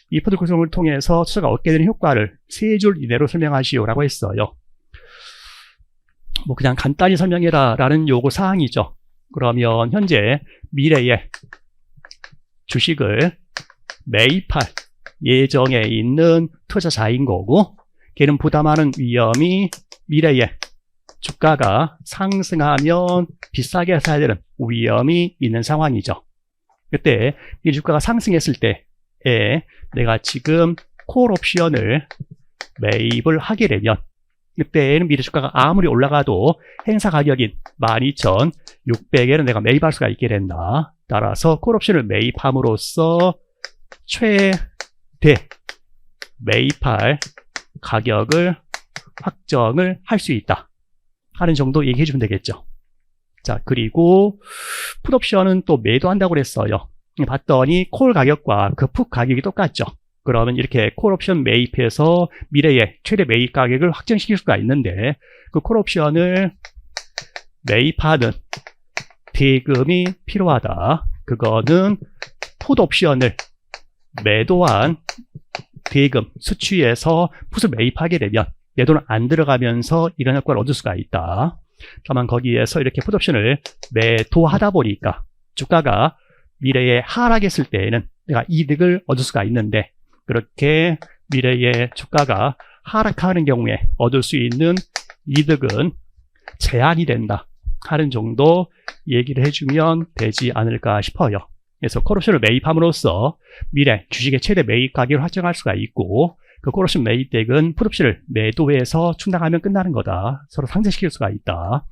S1: 이 포트폴리오 구성을 통해서 투자가 얻게 되는 효과를 3줄 이내로 설명하시오라고 했어요. 뭐 그냥 간단히 설명해라 라는 요구 사항이죠. 그러면 현재 미래에 주식을 매입할 예정에 있는 투자자인 거고 걔는 부담하는 위험이 미래에 주가가 상승하면 비싸게 사야 되는 위험이 있는 상황이죠. 그때 이 주가가 상승했을 때에 내가 지금 콜 옵션을 매입을 하게 되면 그때는 미래 주가가 아무리 올라가도 행사 가격인 12,600에는 내가 매입할 수가 있게 된다. 따라서 콜 옵션을 매입함으로써 매입할 가격을 확정을 할 수 있다 하는 정도 얘기해 주면 되겠죠. 자, 그리고 풋옵션은 또 매도한다고 그랬어요. 봤더니 콜 가격과 그 풋 가격이 똑같죠. 그러면 이렇게 콜옵션 매입해서 미래의 최대 매입 가격을 확정시킬 수가 있는데, 그 콜옵션을 매입하는 대금이 필요하다. 그거는 풋옵션을 매도한 대금 수취해서 풋을 매입하게 되면 내 돈 안 들어가면서 이런 효과를 얻을 수가 있다. 다만 거기에서 이렇게 풋옵션을 매도하다 보니까 주가가 미래에 하락했을 때에는 내가 이득을 얻을 수가 있는데, 그렇게 미래에 주가가 하락하는 경우에 얻을 수 있는 이득은 제한이 된다 하는 정도 얘기를 해주면 되지 않을까 싶어요. 그래서 콜옵션을 매입함으로써 미래 주식의 최대 매입 가격을 확정할 수가 있고, 그 콜옵션 매입액은 풋옵션을 매도해서 충당하면 끝나는 거다. 서로 상쇄시킬 수가 있다.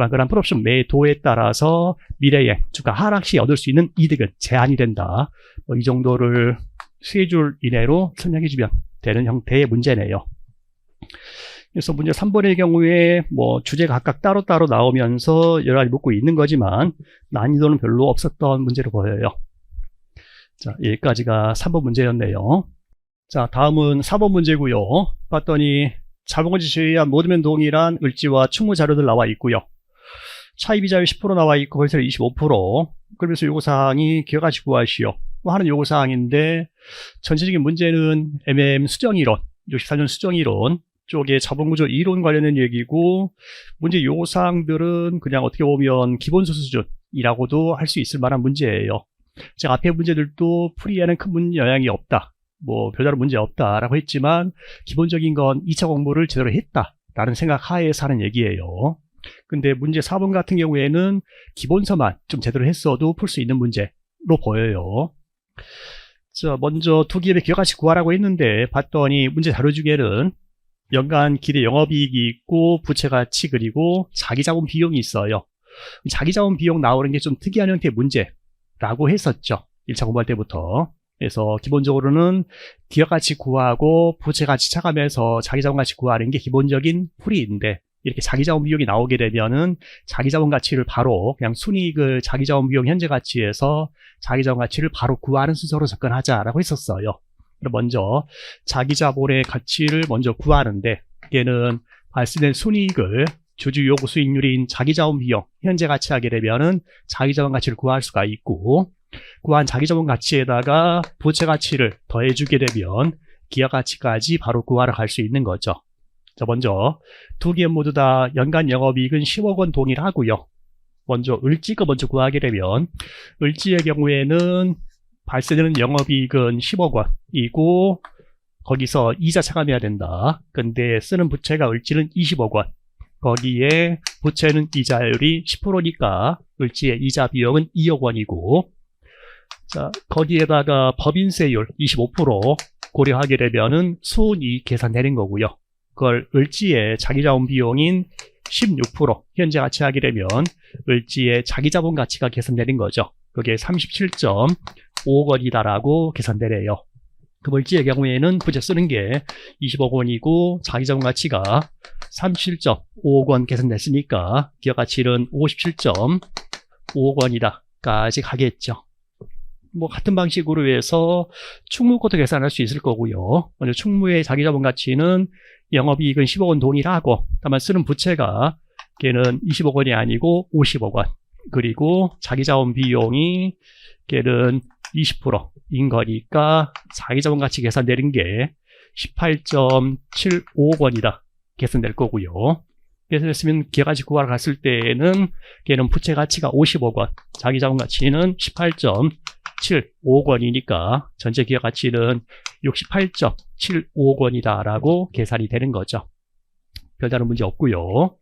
S1: 그런 풋옵션 매도에 따라서 미래에 주가 하락 시 얻을 수 있는 이득은 제한이 된다. 이 정도를 세 줄 이내로 설명해 주면 되는 형태의 문제네요. 그래서 문제 3번의 경우에 주제가 각각 따로따로 나오면서 여러 가지 묻고 있는 거지만 난이도는 별로 없었던 문제로 보여요. 자, 여기까지가 3번 문제였네요. 자, 다음은 4번 문제고요. 봤더니 자본금지 제외한 모두면 동일한 을지와 충무 자료들 나와 있고요. 차입이자율 10% 나와 있고 월세율 25%. 그러면서 요구사항이 기억하시 구하시오 하는 요구사항인데, 전체적인 문제는 MM 수정이론, 64년 수정이론 쪽에 자본구조 이론 관련된 얘기고, 문제 요구사항들은 그냥 어떻게 보면 기본수 수준이라고도 할 수 있을 만한 문제예요. 제가 앞에 문제들도 풀이에는 큰 영향이 없다, 별다른 문제 없다라고 했지만 기본적인 건 2차 공부를 제대로 했다라는 생각 하에서 하는 얘기예요. 근데 문제 4번 같은 경우에는 기본서만 좀 제대로 했어도 풀 수 있는 문제로 보여요. 자, 먼저 두 기업의 기업가치 구하라고 했는데, 봤더니 문제 자료 중에는 연간 기대 영업이익이 있고 부채가치 그리고 자기자본 비용이 있어요. 자기자본 비용 나오는 게 좀 특이한 형태의 문제라고 했었죠, 1차 공부할 때부터. 그래서 기본적으로는 기업가치 구하고 부채가치 찾아가면서 자기자본가치 구하는 게 기본적인 풀이인데, 이렇게 자기자본 비용이 나오게 되면은 자기자본 가치를 바로 그냥 순이익을 자기자본 비용 현재 가치에서 자기자본 가치를 바로 구하는 순서로 접근하자라고 했었어요. 그럼 먼저 자기자본의 가치를 먼저 구하는데, 얘는 발생된 순이익을 주주 요구 수익률인 자기자본 비용 현재 가치 하게 되면은 자기자본 가치를 구할 수가 있고, 구한 자기자본 가치에다가 부채 가치를 더해주게 되면 기업 가치까지 바로 구하러 갈 수 있는 거죠. 자, 먼저 두 기업 모두 다 연간 영업이익은 10억 원 동일하고요. 먼저 을지 거 먼저 구하게 되면, 을지의 경우에는 발생되는 영업이익은 10억 원이고 거기서 이자 차감해야 된다. 근데 쓰는 부채가 을지는 20억 원. 거기에 부채는 이자율이 10%니까 을지의 이자 비용은 2억 원이고, 자, 거기에다가 법인세율 25% 고려하게 되면은 순이익 계산되는 거고요. 그걸 을지의 자기자본 비용인 16% 현재 가치 하게 되면 을지의 자기자본 가치가 계산되는 거죠. 그게 37.5억 원이다라고 계산되래요. 그럼 을지의 경우에는 부채 쓰는 게 20억 원이고 자기자본 가치가 37.5억 원 계산됐으니까 기업 가치는 57.5억 원이다까지 가겠죠. 같은 방식으로 해서 충무 것도 계산할 수 있을 거고요. 먼저 충무의 자기자본 가치는 영업이익은 10억 원 동일하고, 다만 쓰는 부채가 걔는 20억 원이 아니고 50억 원. 그리고 자기자본 비용이 걔는 20%인 거니까 자기자본 가치 계산되는 게 18.75억 원이다 계산될 거고요. 계산했으면 기업가치 구하러 갔을 때는 걔는 부채 가치가 50억 원, 자기자본 가치는 18.75억 원이니까 전체 기업 가치는 68.75억 원이다라고 계산이 되는 거죠. 별다른 문제 없고요.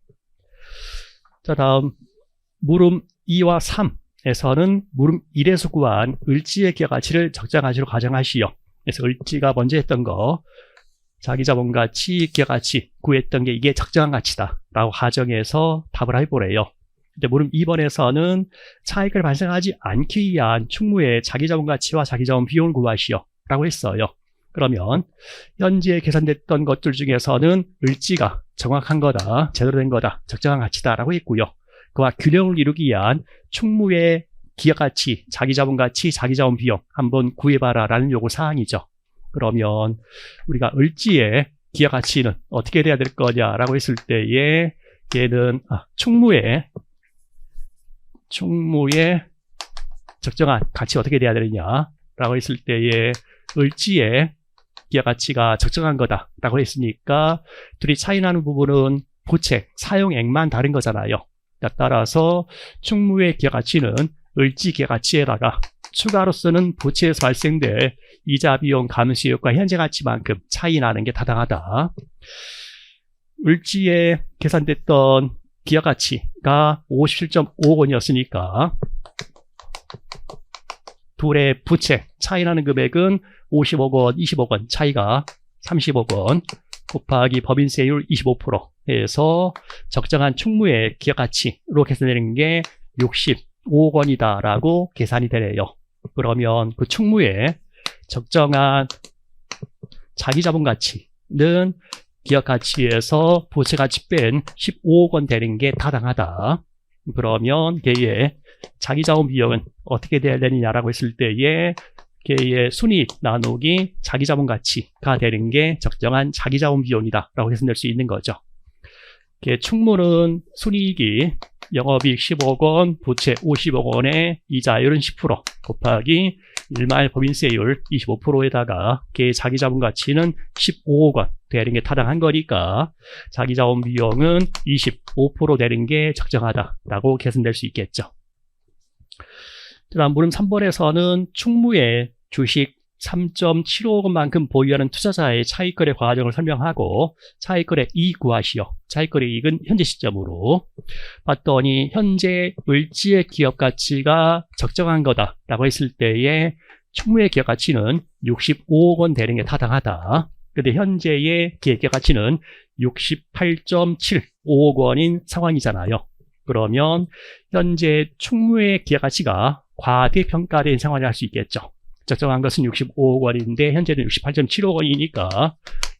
S1: 자, 다음 물음 2와 3에서는 물음 1에서 구한 을지의 기업 가치를 적정 가치로 가정하시오. 그래서 을지가 먼저 했던 거 자기자본 가치, 기업 가치 구했던 게 이게 적정한 가치다 라고 가정해서 답을 해보래요. 근데 물음 2번에서는 차익을 발생하지 않기 위한 충무의 자기자본 가치와 자기자본 비용을 구하시오 라고 했어요. 그러면 현재 계산됐던 것들 중에서는 을지가 정확한 거다, 제대로 된 거다, 적정한 가치다라고 했고요. 그와 균형을 이루기 위한 충무의 기업가치, 자기자본가치, 자기자본 비용 한번 구해봐라 라는 요구 사항이죠. 그러면 우리가 을지의 기업가치는 어떻게 돼야 될 거냐라고 했을 때에 얘는 충무의 적정한 가치 어떻게 돼야 되느냐라고 했을 때에 을지의 기업가치가 적정한 거다라고 했으니까 둘이 차이 나는 부분은 부채, 사용액만 다른 거잖아요. 따라서 충무의 기업가치는 을지 기업가치에다가 추가로서는 부채에서 발생될 이자 비용 감시 효과 현재 가치만큼 차이 나는 게 타당하다. 을지에 계산됐던 기업가치가 57.5억 원이었으니까 둘의 부채 차이 나는 금액은 50억 원, 20억 원 차이가 30억 원 곱하기 법인세율 25% 해서 적정한 충무의 기업가치로 계산되는 게 65억 원이다라고 계산이 되네요. 그러면 그 충무의 적정한 자기자본 가치는 기업가치에서 부채가치 뺀 15억 원 되는 게 타당하다. 그러면 걔의 자기자본 비용은 어떻게 돼야 되느냐라고 했을 때에 걔의 순이익 나누기 자기자본 가치가 되는 게 적정한 자기자본 비용이다 라고 계산될 수 있는 거죠. 걔 충무는 순이익이 영업이익 10억 원, 부채 50억 원에 이자율은 10% 곱하기 일말 법인세율 25%에다가 걔의 자기자본 가치는 15억 원 되는 게 타당한 거니까 자기자본 비용은 25% 되는 게 적정하다라고 계산될 수 있겠죠. 다음 물음 3번에서는 충무의 주식 3.75억 원만큼 보유하는 투자자의 차익거래 과정을 설명하고 차익거래 이익 구하시오. 차익거래 이익은 현재 시점으로 봤더니 현재 을지의 기업가치가 적정한 거다라고 했을 때에 충무의 기업가치는 65억 원 되는 게 타당하다. 근데 현재의 기업가치는 68.75억 원인 상황이잖아요. 그러면 현재 충무의 기업가치가 과대평가된 상황을 할 수 있겠죠. 적정한 것은 65억 원인데 현재는 68.75억 원이니까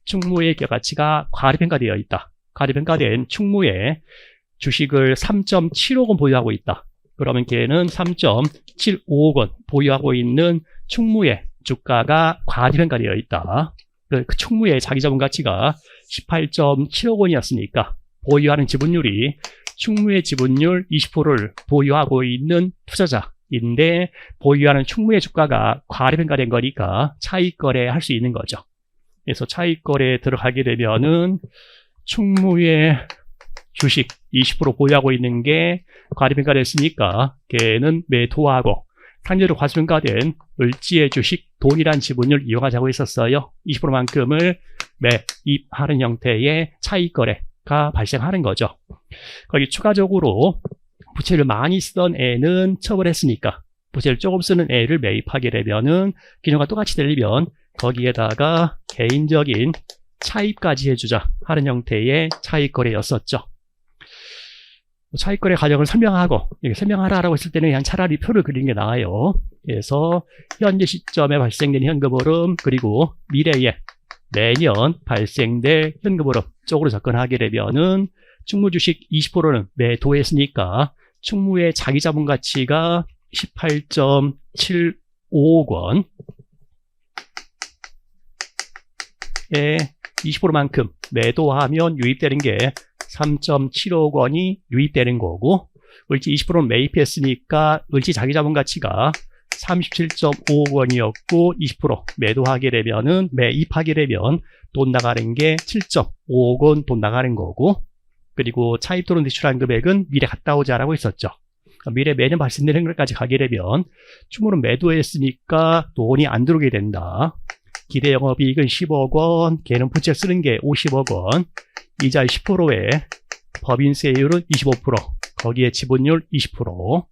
S1: 충무의 기업가치가 과대평가되어 있다. 과대평가된 충무의 주식을 3.75억 원 보유하고 있다. 그러면 걔는 3.75억 원 보유하고 있는 충무의 주가가 과대평가되어 있다. 그 충무의 자기자본 가치가 18.7억 원이었으니까 보유하는 지분율이 충무의 지분율 20%를 보유하고 있는 투자자인데 보유하는 충무의 주가가 과대평가된 거니까 차익거래 할 수 있는 거죠. 그래서 차익거래에 들어가게 되면은 충무의 주식 20% 보유하고 있는 게 과대평가됐으니까 걔는 매도하고 상대로 과소평가된 을지의 주식 돈이란 지분율 이용하자고 했었어요. 20%만큼을 매입하는 형태의 차익거래가 발생하는 거죠. 거기 추가적으로 부채를 많이 쓰던 애는 처벌했으니까 부채를 조금 쓰는 애를 매입하게 되면은 기존과 똑같이 되려면 거기에다가 개인적인 차입까지 해주자 하는 형태의 차익거래였었죠. 차익거래 과정을 설명하고 설명하라고 했을 때는 그냥 차라리 표를 그리는 게 나아요. 그래서 현재 시점에 발생된 현금흐름 그리고 미래에 매년 발생될 현금흐름 쪽으로 접근하게 되면은 충무주식 20%는 매도했으니까 충무의 자기자본 가치가 18.75억 원에 20%만큼 매도하면 유입되는 게 3.75억 원이 유입되는 거고 을지 20%는 매입했으니까 을지 자기자본 가치가 37.5억 원이었고 20% 매도하게 되면은 매입하게 되면 돈 나가는 게 7.5억 원 돈 나가는 거고 그리고 차입 또는 대출한 금액은 미래 갔다 오자라고 했었죠. 미래 매년 발생되는 것까지 가게 되면 충무는 매도했으니까 돈이 안 들어오게 된다. 기대 영업이익은 10억 원, 걔는 부채 쓰는 게 50억 원, 이자 10%에 법인세율은 25%, 거기에 지분율 20%.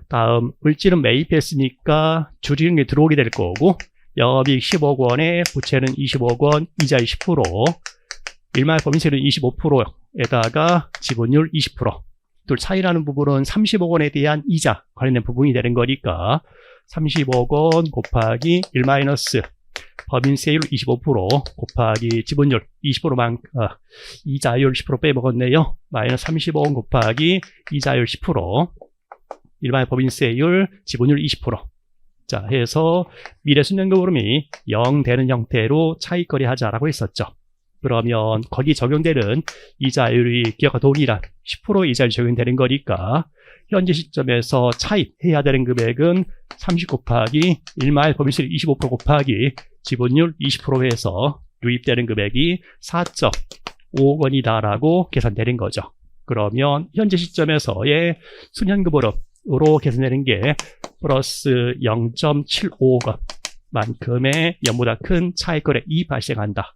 S1: 다음 을지는 매입했으니까 줄이는 게 들어오게 될 거고 영업이익 10억 원에 부채는 20억 원, 이자 10%, 일말 법인세율은 25%에다가 지분율 20%. 둘 차이나는 부분은 30억 원에 대한 이자 관련된 부분이 되는 거니까 30억 원 곱하기 1 마이너스 법인세율 25% 곱하기 지분율 20%만 이자율 10% 빼먹었네요. 마이너스 35억 원 곱하기 이자율 10%, 일반의 법인세율 지분율 20%. 자, 해서 미래순연금 흐름이 0 되는 형태로 차익거래 하자라고 했었죠. 그러면 거기 적용되는 이자율이 기업과 동일한 10% 이자율이 적용되는 거니까 현재 시점에서 차입해야 되는 금액은 30 곱하기 1마일 법인세율 25% 곱하기 지분율 20% 해서 유입되는 금액이 4.5억 원이다라고 계산되는 거죠. 그러면 현재 시점에서의 순현금 흐름으로 계산되는 게 플러스 0.75억 원만큼의 연보다 큰 차익거래 이익이 발생한다.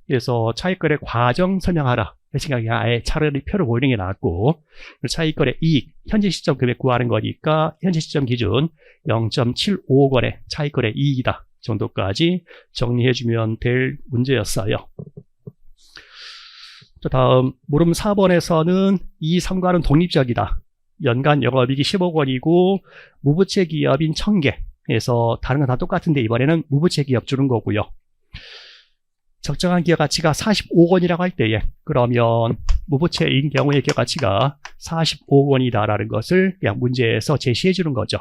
S1: 그래서 차익거래 과정 설명하라. 내 생각에 아예 차라리 표를 보이는 게 낫고, 차익거래 이익, 현재 시점 금액 구하는 거니까 현재 시점 기준 0.75억 원의 차익거래 이익이다 정도까지 정리해주면 될 문제였어요. 자, 다음 물음 4번에서는 이 상관은 독립적이다. 연간 영업이익이 10억 원이고 무부채 기업인 1000개. 그래서 다른 건 다 똑같은데 이번에는 무부채 기업 주는 거고요. 적정한 기업 가치가 45억 원이라고 할 때에 그러면 무부채인 경우의 기업 가치가 45억 원이다라는 것을 그냥 문제에서 제시해 주는 거죠.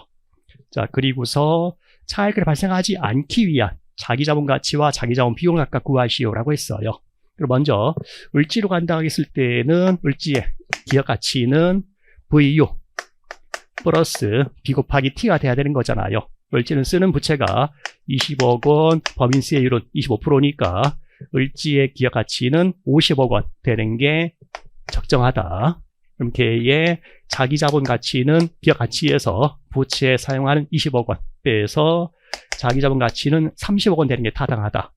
S1: 자, 그리고서 차익을 발생하지 않기 위한 자기자본 가치와 자기자본 비용을 각각 구하시오라고 했어요. 그럼 먼저 을지로 간다고 했을 때는 을지의 기업 가치는 VU 플러스 B 곱하기 T가 돼야 되는 거잖아요. 을지는 쓰는 부채가 20억 원, 법인세율은 25%니까 을지의 기업 가치는 50억 원 되는 게 적정하다. 그럼 걔의 자기자본 가치는 기업 가치에서 부채에 사용하는 20억 원 빼서 자기자본 가치는 30억 원 되는 게 타당하다.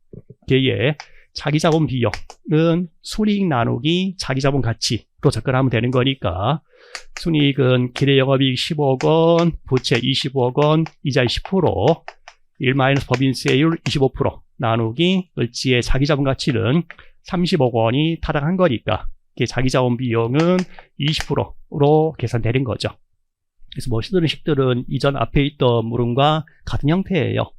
S1: 걔의 자기자본 비용은 순이익 나누기 자기자본 가치로 접근하면 되는 거니까 순이익은 기대영업이익 10억 원, 부채 20억 원, 이자 10%, 1 마이너스 법인세율 25% 나누기 을지의 자기자본 가치는 30억 원이 타당한 거니까 자기자본 비용은 20%로 계산되는 거죠. 그래서 뭐 시드는 식들은 이전 앞에 있던 물음과 같은 형태예요.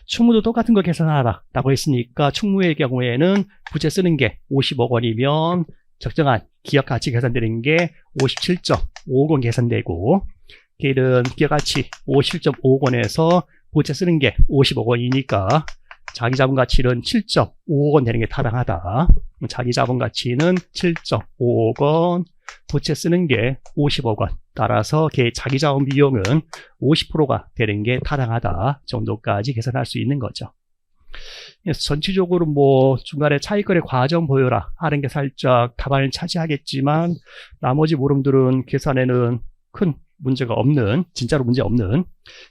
S1: 충무도 똑같은 거 계산하라 라고 했으니까 충무의 경우에는 부채 쓰는 게 50억 원이면 적정한 기업 가치 계산되는 게 57.5억 원 계산되고, 걔는 기업 가치 57.5억 원에서 부채 쓰는 게 50억 원이니까 자기자본 가치는 7.5억 원 되는 게 타당하다. 자기자본 가치는 7.5억 원, 부채 쓰는 게 50억 원. 따라서 걔 자기자본 비용은 50%가 되는 게 타당하다 정도까지 계산할 수 있는 거죠. 그래서 전체적으로 뭐 중간에 차익거래 과정 보여라 하는 게 살짝 답안을 차지하겠지만 나머지 물음들은 계산에는 큰 문제가 없는, 진짜로 문제 없는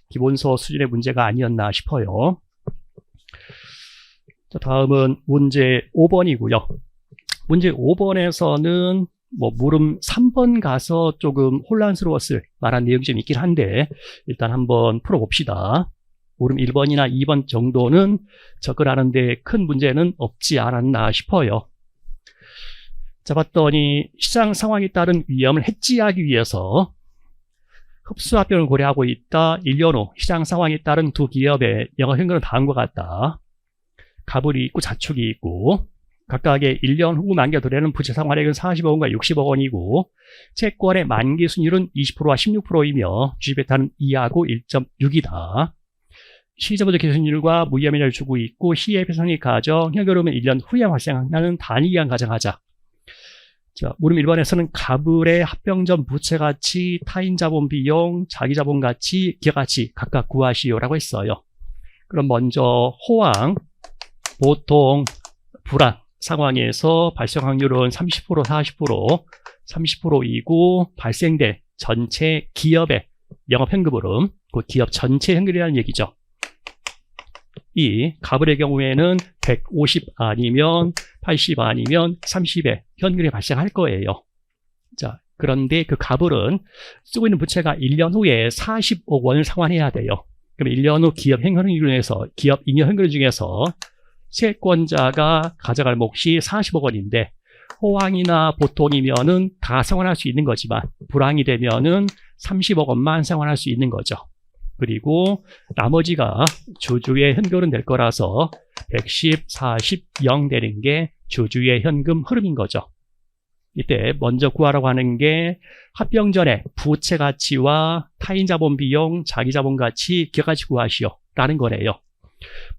S1: 기본서 수준의 문제가 아니었나 싶어요. 자, 다음은 문제 5번이고요. 문제 5번에서는 뭐 물음 3번 가서 조금 혼란스러웠을 만한 내용이 좀 있긴 한데 일단 한번 풀어봅시다. 물음 1번이나 2번 정도는 접근하는데 큰 문제는 없지 않았나 싶어요. 자, 봤더니 시장 상황에 따른 위험을 해지하기 위해서 흡수합병을 고려하고 있다. 1년 후 시장 상황에 따른 두 기업의 영업현금은 다음과 같다. 가불이 있고 자축이 있고 각각의 1년 후 만기가 도래하는 부채 상환액은 40억 원과 60억 원이고 채권의 만기 순율은 20%와 16%이며 주식배타는 2하고 1.6이다. 시저보드 계산율과 무위험이를 주고 있고 시의 배상액 가정 현금흐름은 1년 후에 발생하는 단위기간 가정하자. 자, 물음 1번에서는 가불의 합병전 부채가치, 타인자본 비용, 자기자본 가치, 기업가치 각각 구하시오라고 했어요. 그럼 먼저 호황, 보통, 불안 상황에서 발생 확률은 30%, 40%, 30%이고 발생될 전체 기업의 영업현금흐름, 그 기업 전체 현금이라는 얘기죠. 이 가불의 경우에는 150 아니면 80 아니면 30의 현금이 발생할 거예요. 자, 그런데 그 가불은 쓰고 있는 부채가 1년 후에 40억 원을 상환해야 돼요. 그럼 1년 후 기업 현금 중에서, 기업 잉여 현금 중에서 채권자가 가져갈 몫이 40억 원인데 호황이나 보통이면은 다 상환할 수 있는 거지만 불황이 되면은 30억 원만 상환할 수 있는 거죠. 그리고 나머지가 주주의 현금은 될 거라서 110, 40, 0 되는 게 주주의 현금 흐름인 거죠. 이때 먼저 구하라고 하는 게 합병 전에 부채 가치와 타인 자본 비용, 자기 자본 가치 기억하시 구하시오 라는 거래요.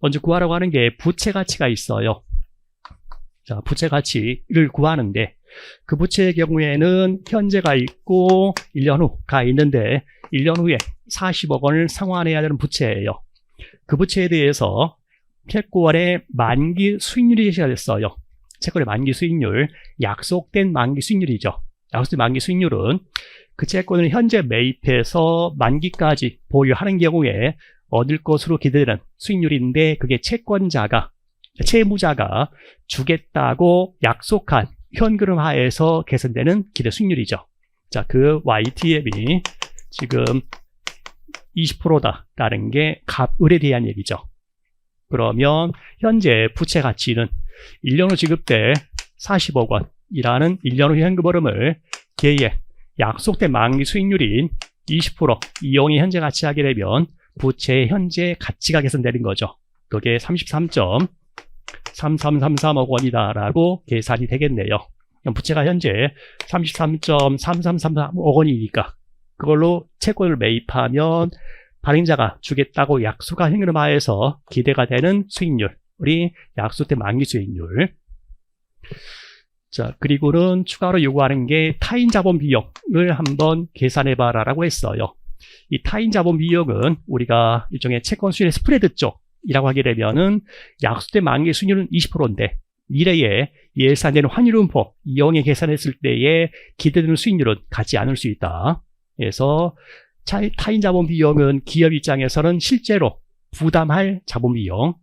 S1: 먼저 구하라고 하는 게 부채 가치가 있어요. 자, 부채 가치를 구하는데 그 부채의 경우에는 현재가 있고 1년 후가 있는데 1년 후에 40억 원을 상환해야 되는 부채예요. 그 부채에 대해서 채권의 만기 수익률이 제시가 됐어요. 채권의 만기 수익률, 약속된 만기 수익률이죠. 약속된 만기 수익률은 그 채권을 현재 매입해서 만기까지 보유하는 경우에 얻을 것으로 기대되는 수익률인데 그게 채무자가 주겠다고 약속한 현금 하에서 계산되는 기대 수익률이죠. 자, 그 YTM이 지금 20%다라는 게 갑을에 대한 얘기죠. 그러면 현재 부채 가치는 1년 후 지급될 40억 원이라는 1년 후 현금 흐름을 걔의 약속된 만기 수익률인 20% 이용이 현재 가치하게 되면 부채의 현재 가치가 계산되는 거죠. 그게 33.3333억 원이다라고 계산이 되겠네요. 부채가 현재 33.3333억 원이니까 그걸로 채권을 매입하면 발행자가 주겠다고 약속한 현금 하에서 기대가 되는 수익률이 약속된 만기 수익률. 자, 그리고는 추가로 요구하는 게 타인 자본 비용을 한번 계산해봐라라고 했어요. 이 타인 자본 비용은 우리가 일종의 채권 수익의 스프레드 쪽이라고 하게 되면은 약속된 만기 수익률은 20%인데 미래에 예상되는 환율 분포 이용에 계산했을 때에 기대되는 수익률은 같지 않을 수 있다. 그래서 타인 자본 비용은 기업 입장에서는 실제로 부담할 자본 비용,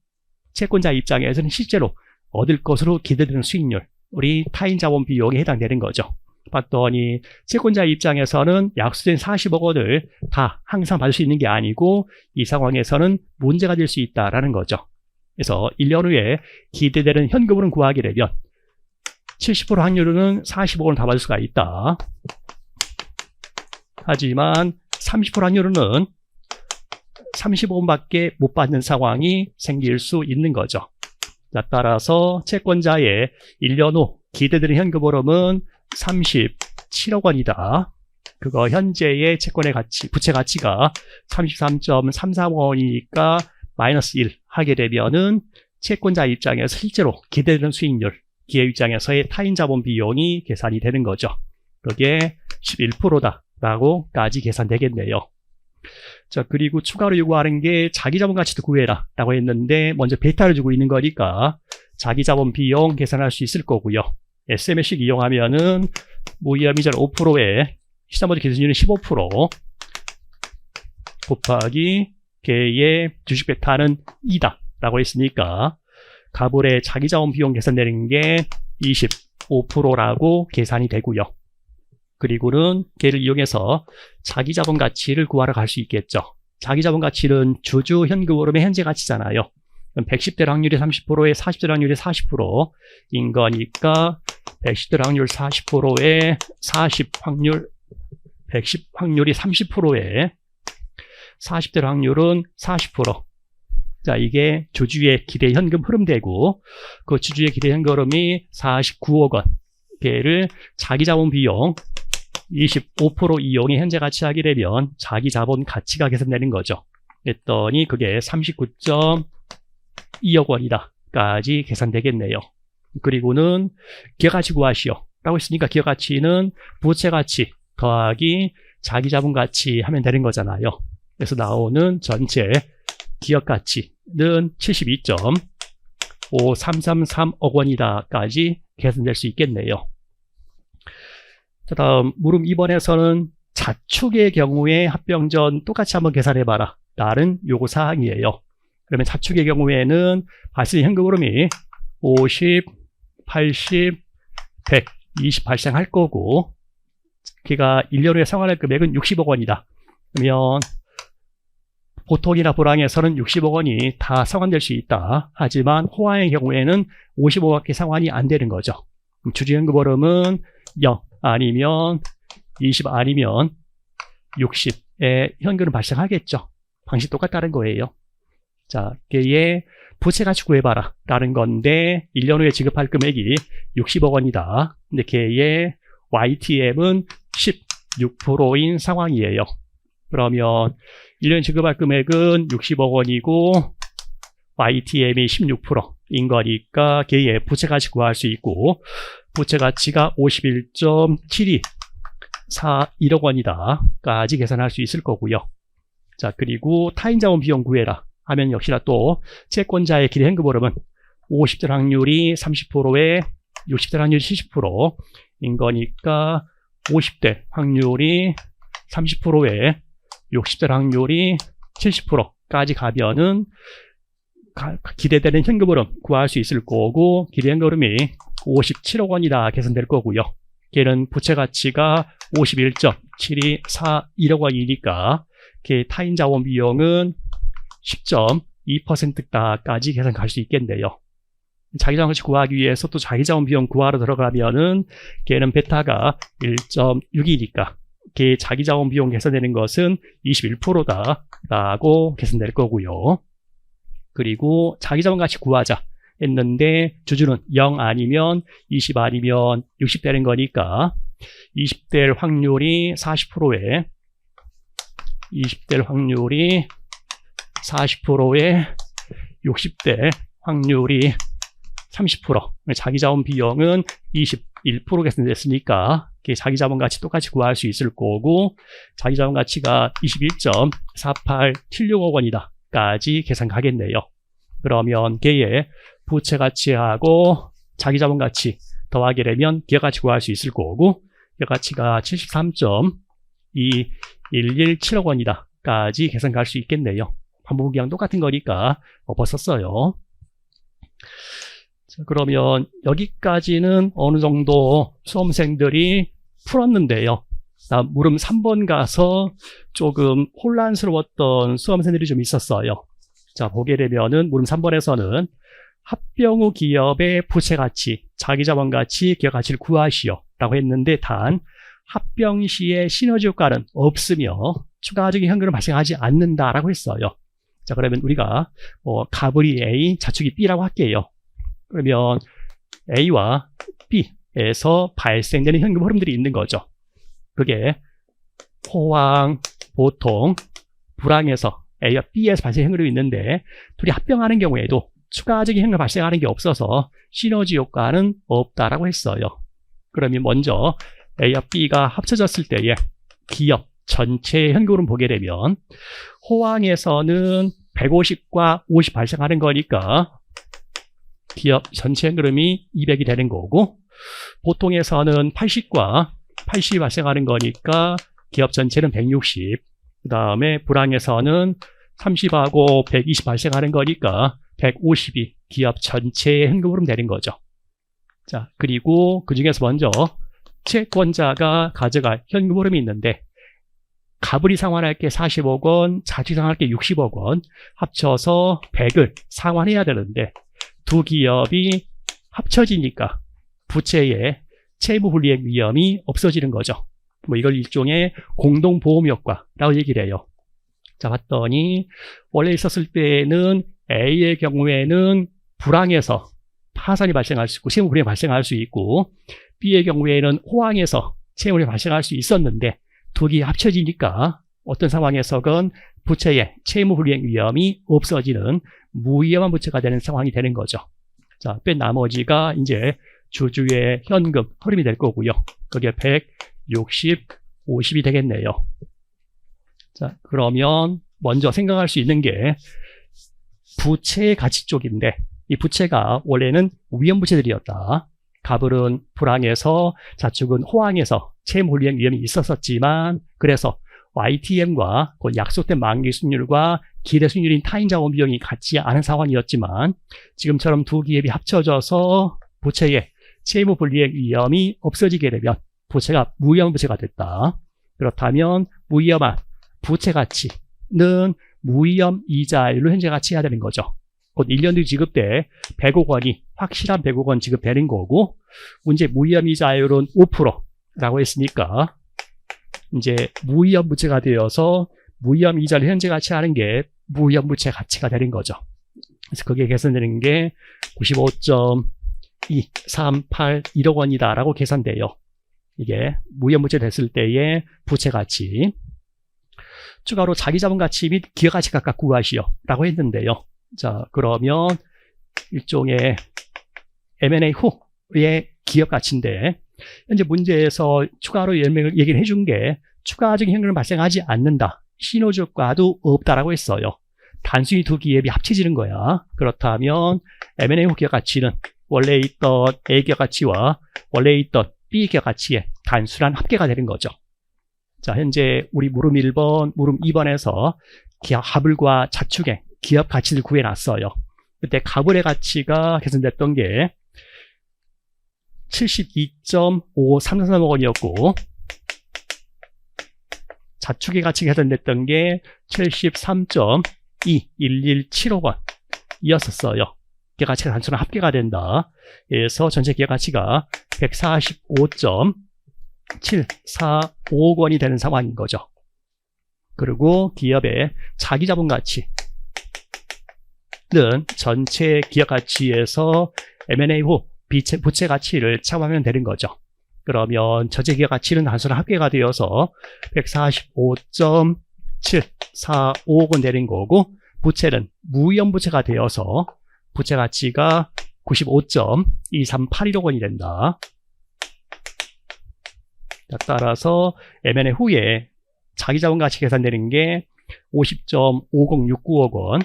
S1: 채권자 입장에서는 실제로 얻을 것으로 기대되는 수익률, 우리 타인 자본 비용에 해당되는 거죠. 봤더니 채권자 입장에서는 약속된 40억 원을 다 항상 받을 수 있는 게 아니고 이 상황에서는 문제가 될 수 있다라는 거죠. 그래서 1년 후에 기대되는 현금으로 구하게 되면 70% 확률로는 40억 원을 다 받을 수가 있다. 하지만 30% 확률로는 30억 원밖에 못 받는 상황이 생길 수 있는 거죠. 자, 따라서 채권자의 1년 후 기대되는 현금 흐름은 37억 원이다. 그거 현재의 채권의 가치, 부채 가치가 33.33억 원이니까 마이너스 1 하게 되면은 채권자 입장에서 실제로 기대되는 수익률, 기업 입장에서의 타인 자본 비용이 계산이 되는 거죠. 그게 11%다라고까지 계산되겠네요. 자, 그리고 추가로 요구하는 게 자기 자본 가치도 구해라 라고 했는데 먼저 베타를 주고 있는 거니까 자기 자본 비용 계산할 수 있을 거고요. SML식 이용하면은 무이자이자 5%에 시장보다 기준율은 15% 곱하기 걔의 주식 베타는 2다 라고 했으니까 가불의 자기 자본 비용 계산되는 게 25%라고 계산이 되고요. 그리고는 걔를 이용해서 자기 자본 가치를 구하러 갈 수 있겠죠. 자기 자본 가치는 주주 현금 흐름의 현재 가치잖아요. 110대 확률이 30%에 40대 확률이 40%인 거니까 110대 확률 40%에 40 확률 110 확률이 30%에 40대 확률은 40%. 자, 이게 주주의 기대 현금 흐름되고 그 주주의 기대 현금 흐름이 49억 원. 걔를 자기 자본 비용 25% 이용이 현재 가치하게 되면 자기 자본 가치가 계산되는 거죠. 그랬더니 그게 39.2억 원이다까지 계산되겠네요. 그리고는 기업가치 구하시오 라고 했으니까 기업가치는 부채 가치 더하기 자기 자본 가치 하면 되는 거잖아요. 그래서 나오는 전체 기업가치는 72.5333억 원이다까지 계산될 수 있겠네요. 자, 다음 물음 2번에서는 자축의 경우에 합병 전 똑같이 한번 계산해봐라 라는 요구사항이에요. 그러면 자축의 경우에는 발생 현금 흐름이 50, 80, 100, 20 발생할 거고 걔가 1년 후에 상환할 금액은 60억 원이다. 그러면 보통이나 불황에서는 60억 원이 다 상환될 수 있다. 하지만 호황의 경우에는 50억밖에 상환이 안 되는 거죠. 주주현금 흐름은 0 아니면 20 아니면 60의 현금은 발생하겠죠. 방식 똑같다는 거예요. 자, 걔의 부채 가치 구해봐라 라는 건데 1년 후에 지급할 금액이 60억 원이다. 근데 걔의 YTM은 16%인 상황이에요. 그러면 1년 지급할 금액은 60억 원이고 YTM이 16%인 거니까 걔의 부채 가치 구할 수 있고 부채 가치가 51.7241억 원이다까지 계산할 수 있을 거고요. 자, 그리고 타인자원 비용 구해라 하면 역시나 또 채권자의 기대현금 흐름은 50대 확률이 30%에 60대 확률이 70%인 거니까 50대 확률이 30%에 60대 확률이 70%까지 가면은 기대되는 현금 흐름 구할 수 있을 거고 기대현금 흐름이 57억 원이다 계산될 거고요. 걔는 부채 가치가 51.7241억 원이니까 걔 타인 자원 비용은 10.2%까지 계산 갈 수 있겠네요. 자기 자원 가치 구하기 위해서 또 자기 자원 비용 구하러 들어가면은 걔는 베타가 1.6이니까 걔 자기 자원 비용 계산되는 것은 21%다라고 계산될 거고요. 그리고 자기 자원 가치 구하자 했는데 주주는 0 아니면 20 아니면 60 되는 거니까 20될 확률이 40%에 20될 확률이 40%에 60대 확률이 30%. 자기 자원 비용은 21% 계산됐으니까 자기 자본 가치 똑같이 구할 수 있을 거고 자기 자본 가치가 21.4876억 원이다까지 계산 가겠네요. 그러면 걔의 부채 가치하고 자기 자본 가치 더하게 되면 기업 가치 구할 수 있을 거고 기업 가치가 73.2117억 원이다까지 계산 갈 수 있겠네요. 반복기랑 똑같은 거니까 엎었었어요. 자, 그러면 여기까지는 어느 정도 수험생들이 풀었는데요. 물음 3번 가서 조금 혼란스러웠던 수험생들이 좀 있었어요. 자, 보게 되면은 물음 3번에서는 합병 후 기업의 부채 가치, 자기 자본 가치, 기업 가치를 구하시오 라고 했는데 단 합병 시에 시너지 효과는 없으며 추가적인 현금은 발생하지 않는다라고 했어요. 자, 그러면 우리가 가불이 A, 자축이 B라고 할게요. 그러면 A와 B에서 발생되는 현금 흐름들이 있는 거죠. 그게 호황, 보통, 불황에서 A와 B에서 발생된 현금이 있는데 둘이 합병하는 경우에도 추가적인 현금 발생하는 게 없어서 시너지 효과는 없다라고 했어요. 그러면 먼저 A와 B가 합쳐졌을 때의 기업 전체의 현금을 보게 되면 호황에서는 150과 50 발생하는 거니까 기업 전체 현금이 200이 되는 거고 보통에서는 80과 80이 발생하는 거니까 기업 전체는 160. 그 다음에 불황에서는 30하고 120 발생하는 거니까 150이 기업 전체의 현금 흐름 되는 거죠. 자, 그리고 그 중에서 먼저 채권자가 가져갈 현금 흐름이 있는데 가불이 상환할 게 40억 원, 자축이 상환할 게 60억 원 합쳐서 100을 상환해야 되는데 두 기업이 합쳐지니까 부채의 채무불이행 위험이 없어지는 거죠. 이걸 일종의 공동보험 효과라고 얘기를 해요. 자, 봤더니 원래 있었을 때는 A의 경우에는 불황에서 파산이 발생할 수 있고 채무불이행이 발생할 수 있고 B의 경우에는 호황에서 채무불이행이 발생할 수 있었는데 두 개 합쳐지니까 어떤 상황에서건 부채의 채무불이행 위험이 없어지는 무위험한 부채가 되는 상황이 되는 거죠. 자, 뺀 나머지가 이제 주주의 현금 흐름이 될 거고요. 그게 160, 50이 되겠네요. 자, 그러면 먼저 생각할 수 있는 게 부채의 가치 쪽인데 이 부채가 원래는 위험부채들이었다. 가불은 불황에서 자축은 호황에서 채무불이행 위험이 있었지만 그래서 YTM과 약속된 만기 수익률과 기대 수익률인 타인 자원 비용이 같지 않은 상황이었지만 지금처럼 두 기업이 합쳐져서 부채의 채무불이행 위험이 없어지게 되면 부채가 무위험 부채가 됐다. 그렇다면 무위험한 부채 가치는 무위험 이자율로 현재 가치해야 되는 거죠. 곧 1년 뒤 지급돼 100억 원이 확실한 100억 원 지급되는 거고 문제 무위험 이자율은 5%라고 했으니까 이제 무위험 부채가 되어서 무위험 이자를 현재 가치하는 게 무위험 부채 가치가 되는 거죠. 그래서 그게 계산되는 게 95.2381억 원이다라고 계산돼요. 이게 무형부채 됐을 때의 부채 가치. 추가로 자기자본 가치 및 기업가치 각각 구하시오 라고 했는데요. 자, 그러면 일종의 M&A 후의 기업가치인데, 현재 문제에서 추가로 얘기를 해준 게 추가적인 현금은 발생하지 않는다, 신호주가도 없다라고 했어요. 단순히 두 기업이 합쳐지는 거야. 그렇다면 M&A 후 기업가치는 원래 있던 A 기업가치와 원래 있던 B 기업가치의 단순한 합계가 되는 거죠. 자, 현재 우리 물음 1번, 물음 2번에서 기업 하불과 자축의 기업 가치를 구해놨어요. 그때 가불의 가치가 계산됐던 게 72.5333억 원이었고, 자축의 가치가 계산됐던 게 73.2117억 원이었었어요. 기업 가치가 단순한 합계가 된다. 그래서 전체 기업 가치가 145.745억 원이 되는 상황인 거죠. 그리고 기업의 자기자본 가치는 전체 기업 가치에서 M&A 후 부채 가치를 차감하면 되는 거죠. 그러면 전체 기업 가치는 단순한 합계가 되어서 145.745억 원 되는 거고, 부채는 무형부채가 되어서 부채 가치가 95.2381억 원이 된다. 자, 따라서 M&A 후에 자기자본 가치 계산되는 게 50.5069억 원.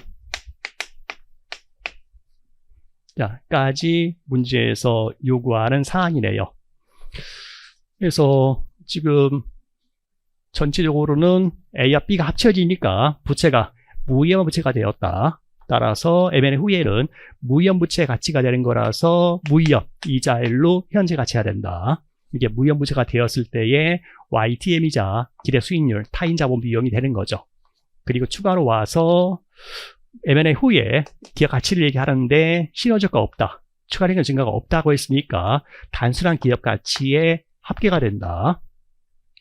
S1: 자, 까지 문제에서 요구하는 사항이네요. 그래서 지금 전체적으로는 A와 B가 합쳐지니까 부채가 무형부채가 되었다. 따라서 M&A 후에는 무형부채 가치가 되는 거라서 무형 이자율로 현재 가치가 된다. 이게 무형부채가 되었을 때의 YTM이자 기대 수익률, 타인 자본 비용이 되는 거죠. 그리고 추가로 와서 M&A 후에 기업 가치를 얘기하는데 시너지가 없다, 추가적인 증가가 없다고 했으니까 단순한 기업 가치의 합계가 된다.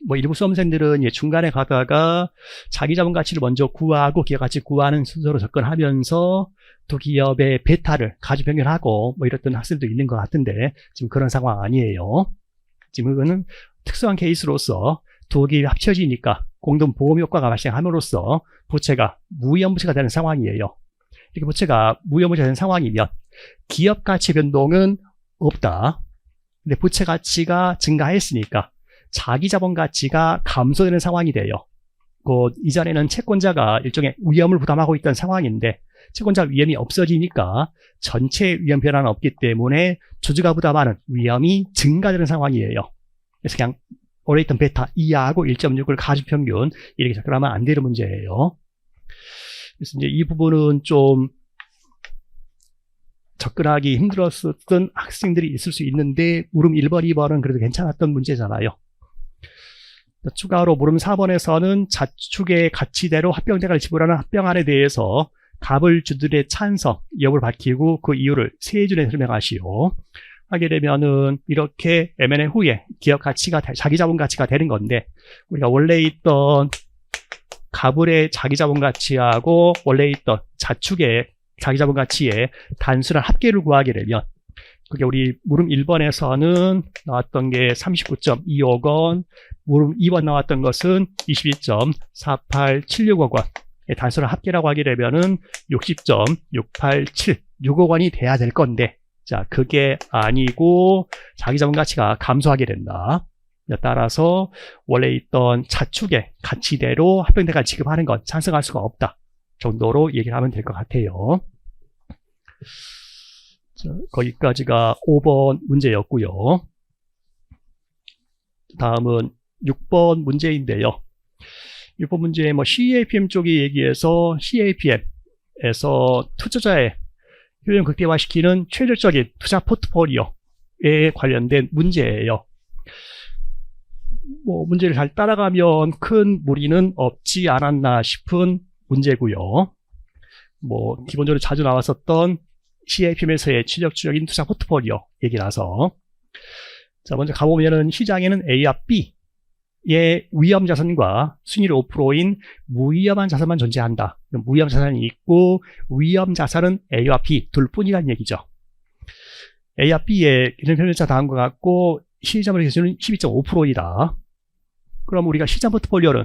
S1: 뭐 일부 수험생들은 중간에 가다가 자기 자본 가치를 먼저 구하고 기업 가치 구하는 순서로 접근하면서 두 기업의 베타를 가중 병렬하고 뭐 이랬던 학생도 있는 것 같은데, 지금 그런 상황 아니에요. 지금 이거는 특수한 케이스로서 두 기업이 합쳐지니까 공동 보험 효과가 발생함으로써 부채가 무형부채가 되는 상황이에요. 이렇게 부채가 무형부채가 되는 상황이면 기업 가치 변동은 없다. 근데 부채 가치가 증가했으니까 자기 자본 가치가 감소되는 상황이 돼요. 이전에는 채권자가 일종의 위험을 부담하고 있던 상황인데, 채권자 위험이 없어지니까 전체 위험 변화는 없기 때문에 주주가 부담하는 위험이 증가되는 상황이에요. 그래서 그냥 원래 있던 베타 이하하고 1.6을 가중평균 이렇게 접근하면 안 되는 문제예요. 그래서 이제 이 부분은 좀 접근하기 힘들었던 학생들이 있을 수 있는데, 물음 1번, 2번은 그래도 괜찮았던 문제잖아요. 추가로 물음 4번에서는 자축의 가치대로 합병대가를 지불하는 합병안에 대해서 가불주들의 찬성 여부를 밝히고 그 이유를 세 줄에 설명하시오. 하게 되면은 이렇게 M&A 후에 기업 가치가 자기 자본 가치가 되는 건데, 우리가 원래 있던 가불의 자기 자본 가치하고 원래 있던 자축의 자기 자본 가치의 단순한 합계를 구하게 되면, 그게 우리 물음 1번에서는 나왔던 게 39.25억 원, 물음 2번 나왔던 것은 22.4876억 원. 단순한 합계라고 하게 되면은 60.6876억 원이 돼야 될 건데, 자, 그게 아니고 자기 자본 가치가 감소하게 된다. 따라서 원래 있던 자축의 가치대로 합병대가 지급하는 건 찬성할 수가 없다 정도로 얘기를 하면 될 것 같아요. 자, 거기까지가 5번 문제였고요. 다음은 6번 문제인데요. 6번 문제에 CAPM 쪽이 얘기해서 CAPM에서 투자자의 효용 극대화시키는 최적적인 투자 포트폴리오에 관련된 문제예요. 문제를 잘 따라가면 큰 무리는 없지 않았나 싶은 문제고요. 기본적으로 자주 나왔었던 CAPM에서의 최적적인 투자 포트폴리오 얘기라서, 자, 먼저 가보면은 시장에는 A와 B 위험 자산과 순위율 5%인 무위험한 자산만 존재한다. 무위험 자산이 있고 위험 자산은 A와 B 둘뿐이라는 얘기죠. A와 B의 기존 편입자 다음과 같고 시장의 기준은 12.5%이다. 그럼 우리가 시장 포트폴리오는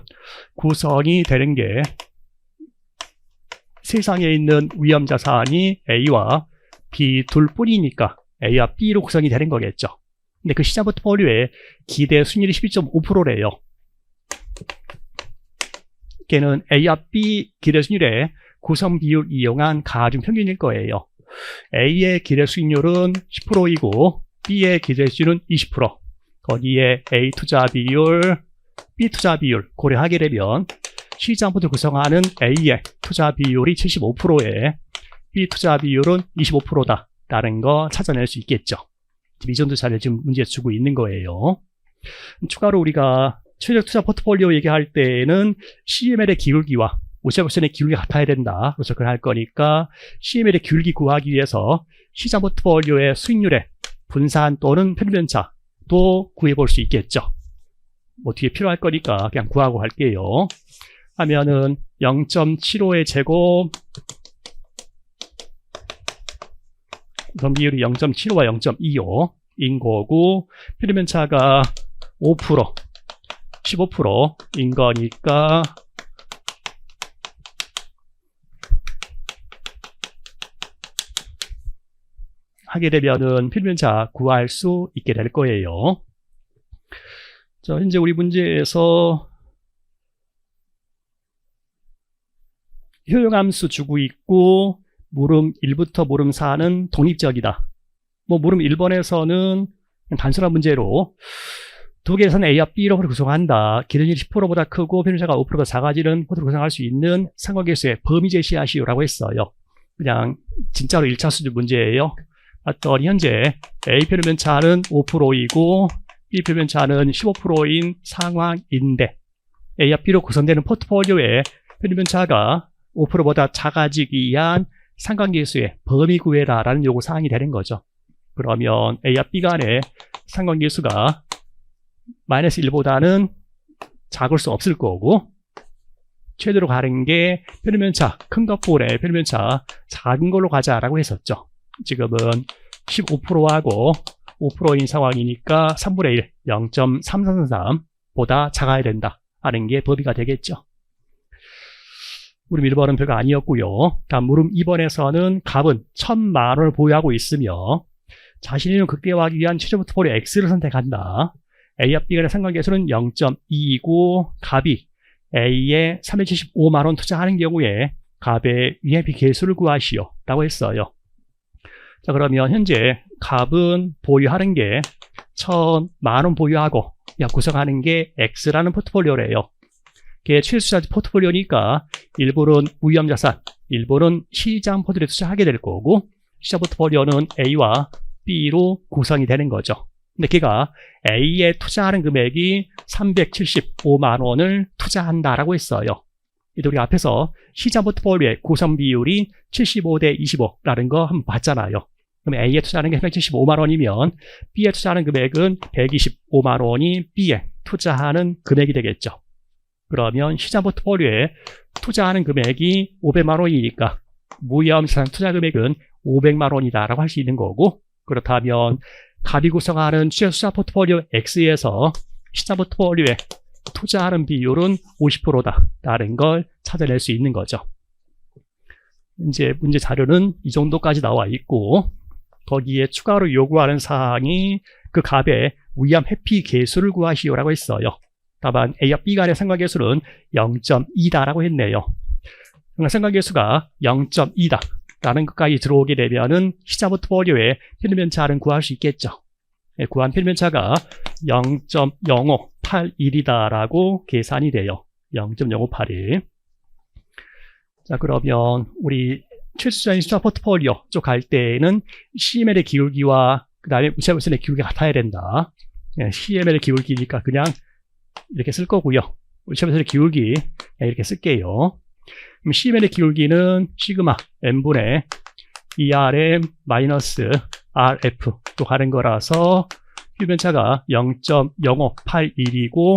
S1: 구성이 되는 게 세상에 있는 위험 자산이 A와 B 둘뿐이니까 A와 B로 구성이 되는 거겠죠. 근데 그 시장 포트폴리오의 기대 순위율이 12.5%래요. 걔는 A와 B 기대 순위율의 구성 비율 이용한 가중 평균일 거예요. A의 기대 수익률은 10%이고 B의 기대 수익률은 20%. 거기에 A 투자 비율, B 투자 비율 고려하게 되면 시장 포트폴리오 구성하는 A의 투자 비율이 75%에 B 투자 비율은 25%다. 라는 거 찾아낼 수 있겠죠. 이 정도 자료를 지금 문제 주고 있는 거예요. 추가로 우리가 최적 투자 포트폴리오 얘기할 때는 CML의 기울기와 50%의 기울기가 같아야 된다. 그래서 그걸 할 거니까 CML의 기울기 구하기 위해서 시장 포트폴리오의 수익률의 분산 또는 편변차도 구해볼 수 있겠죠. 뭐 뒤에 필요할 거니까 그냥 구하고 할게요. 하면은 0.75의 제곱 우선 비율이 0.75와 0.25인 거고 편변차가 5%, 15%인 거니까 하게 되면은 편변차 구할 수 있게 될 거예요. 자, 현재 우리 문제에서 효용함수 주고 있고 물음 1부터 물음 4는 독립적이다. 뭐 물음 1번에서는 단순한 문제로 두 개의 선 A와 B로 구성한다. 기준율이 10%보다 크고 편변차가 5%보다 작아지는 포트를 구성할 수 있는 상관계수의 범위 제시하시오라고 했어요. 그냥 진짜로 1차 수준 문제예요. 봤더니 현재 A 편변차는 5%이고 B 편변차는 15%인 상황인데 A와 B로 구성되는 포트폴리오의 편변차가 5%보다 작아지기 위한 상관계수의 범위 구해라 라는 요구 사항이 되는 거죠. 그러면 A와 B 간의 상관계수가 마이너스 1보다는 작을 수 없을 거고 최대로 가는 게 편변차 큰 것보다 편변차 작은 걸로 가자라고 했었죠. 지금은 15%하고 5%인 상황이니까 3분의 1, 0.333보다 작아야 된다 하는 게 범위가 되겠죠. 물음 1번은 별거 아니었고요. 다음 물음 2번에서는 값은 1,000만 원을 보유하고 있으며 자신의 극대화하기 위한 최저 포트폴리오 X를 선택한다. A와 B 간의 상관계수는 0.2이고 값이 A에 375만 원 투자하는 경우에 값의 VIP 계수를 구하시오 라고 했어요. 자, 그러면 현재 값은 보유하는 게 1,000만 원 보유하고 구성하는 게 X라는 포트폴리오래요. 그게 최소자 포트폴리오니까 일부는 무위험 자산, 일부는 시장 포트폴리오에 투자하게 될 거고 시장 포트폴리오는 A와 B로 구성이 되는 거죠. 근데 걔가 A에 투자하는 금액이 375만 원을 투자한다라고 했어요. 우리 앞에서 시장 포트폴리오의 구성 비율이 75대 25라는 거 한번 봤잖아요. 그럼 A에 투자하는 게 375만 원이면 B에 투자하는 금액은 125만 원이 B에 투자하는 금액이 되겠죠. 그러면 시장 포트폴리오에 투자하는 금액이 500만 원이니까 무위험 자산 투자 금액은 500만 원이다라고 할 수 있는 거고 그렇다면 값이 구성하는 투자 포트폴리오 X에서 시장 포트폴리오에 투자하는 비율은 50%다라는 걸 찾아낼 수 있는 거죠. 이제 문제 자료는 이 정도까지 나와 있고 거기에 추가로 요구하는 사항이 그 값의 위험 회피 계수를 구하시오라고 했어요. 다만 A와 B 간의 상관계수는 0.2다라고 했네요. 상관계수가 0.2다 라는 것까지 들어오게 되면은 시장 포트폴리오의 편변차는 구할 수 있겠죠. 구한 편변차가 0.0581이다라고 계산이 돼요. 0.0581. 자, 그러면 우리 최소자인 시장 포트폴리오 쪽 갈 때는 CML의 기울기와 그 다음에 우체부선의 기울기가 같아야 된다. CML의 기울기니까 그냥 이렇게 쓸 거고요. 우체부선의 기울기 이렇게 쓸게요. 그럼 CML의 기울기는 시그마 n분의 ERM 마이너스 RF 또 가는 거라서 표변차가 0.0581이고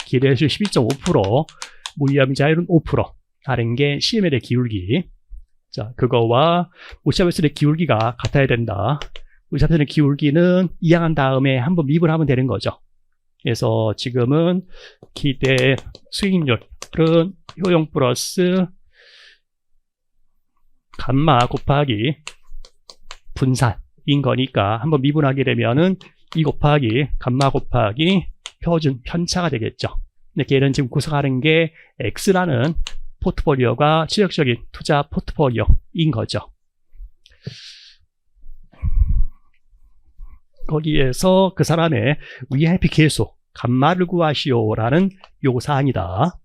S1: 기대수 12.5%, 무위험자율은 5% 하는 게 CML의 기울기. 자, 그거와 무시합연선의 기울기가 같아야 된다. 무시합연선의 기울기는 이항한 다음에 한번 미분하면 되는 거죠. 그래서 지금은 기대 수익률은 효용 플러스 감마 곱하기 분산인 거니까 한번 미분하게 되면은 2 곱하기 감마 곱하기 표준 편차가 되겠죠. 근데 걔는 지금 구성하는 게 X라는 포트폴리오가 지역적인 투자 포트폴리오인 거죠. 거기에서 그 사람의 VIP 계수 감마를 구하시오라는 요구사항이다.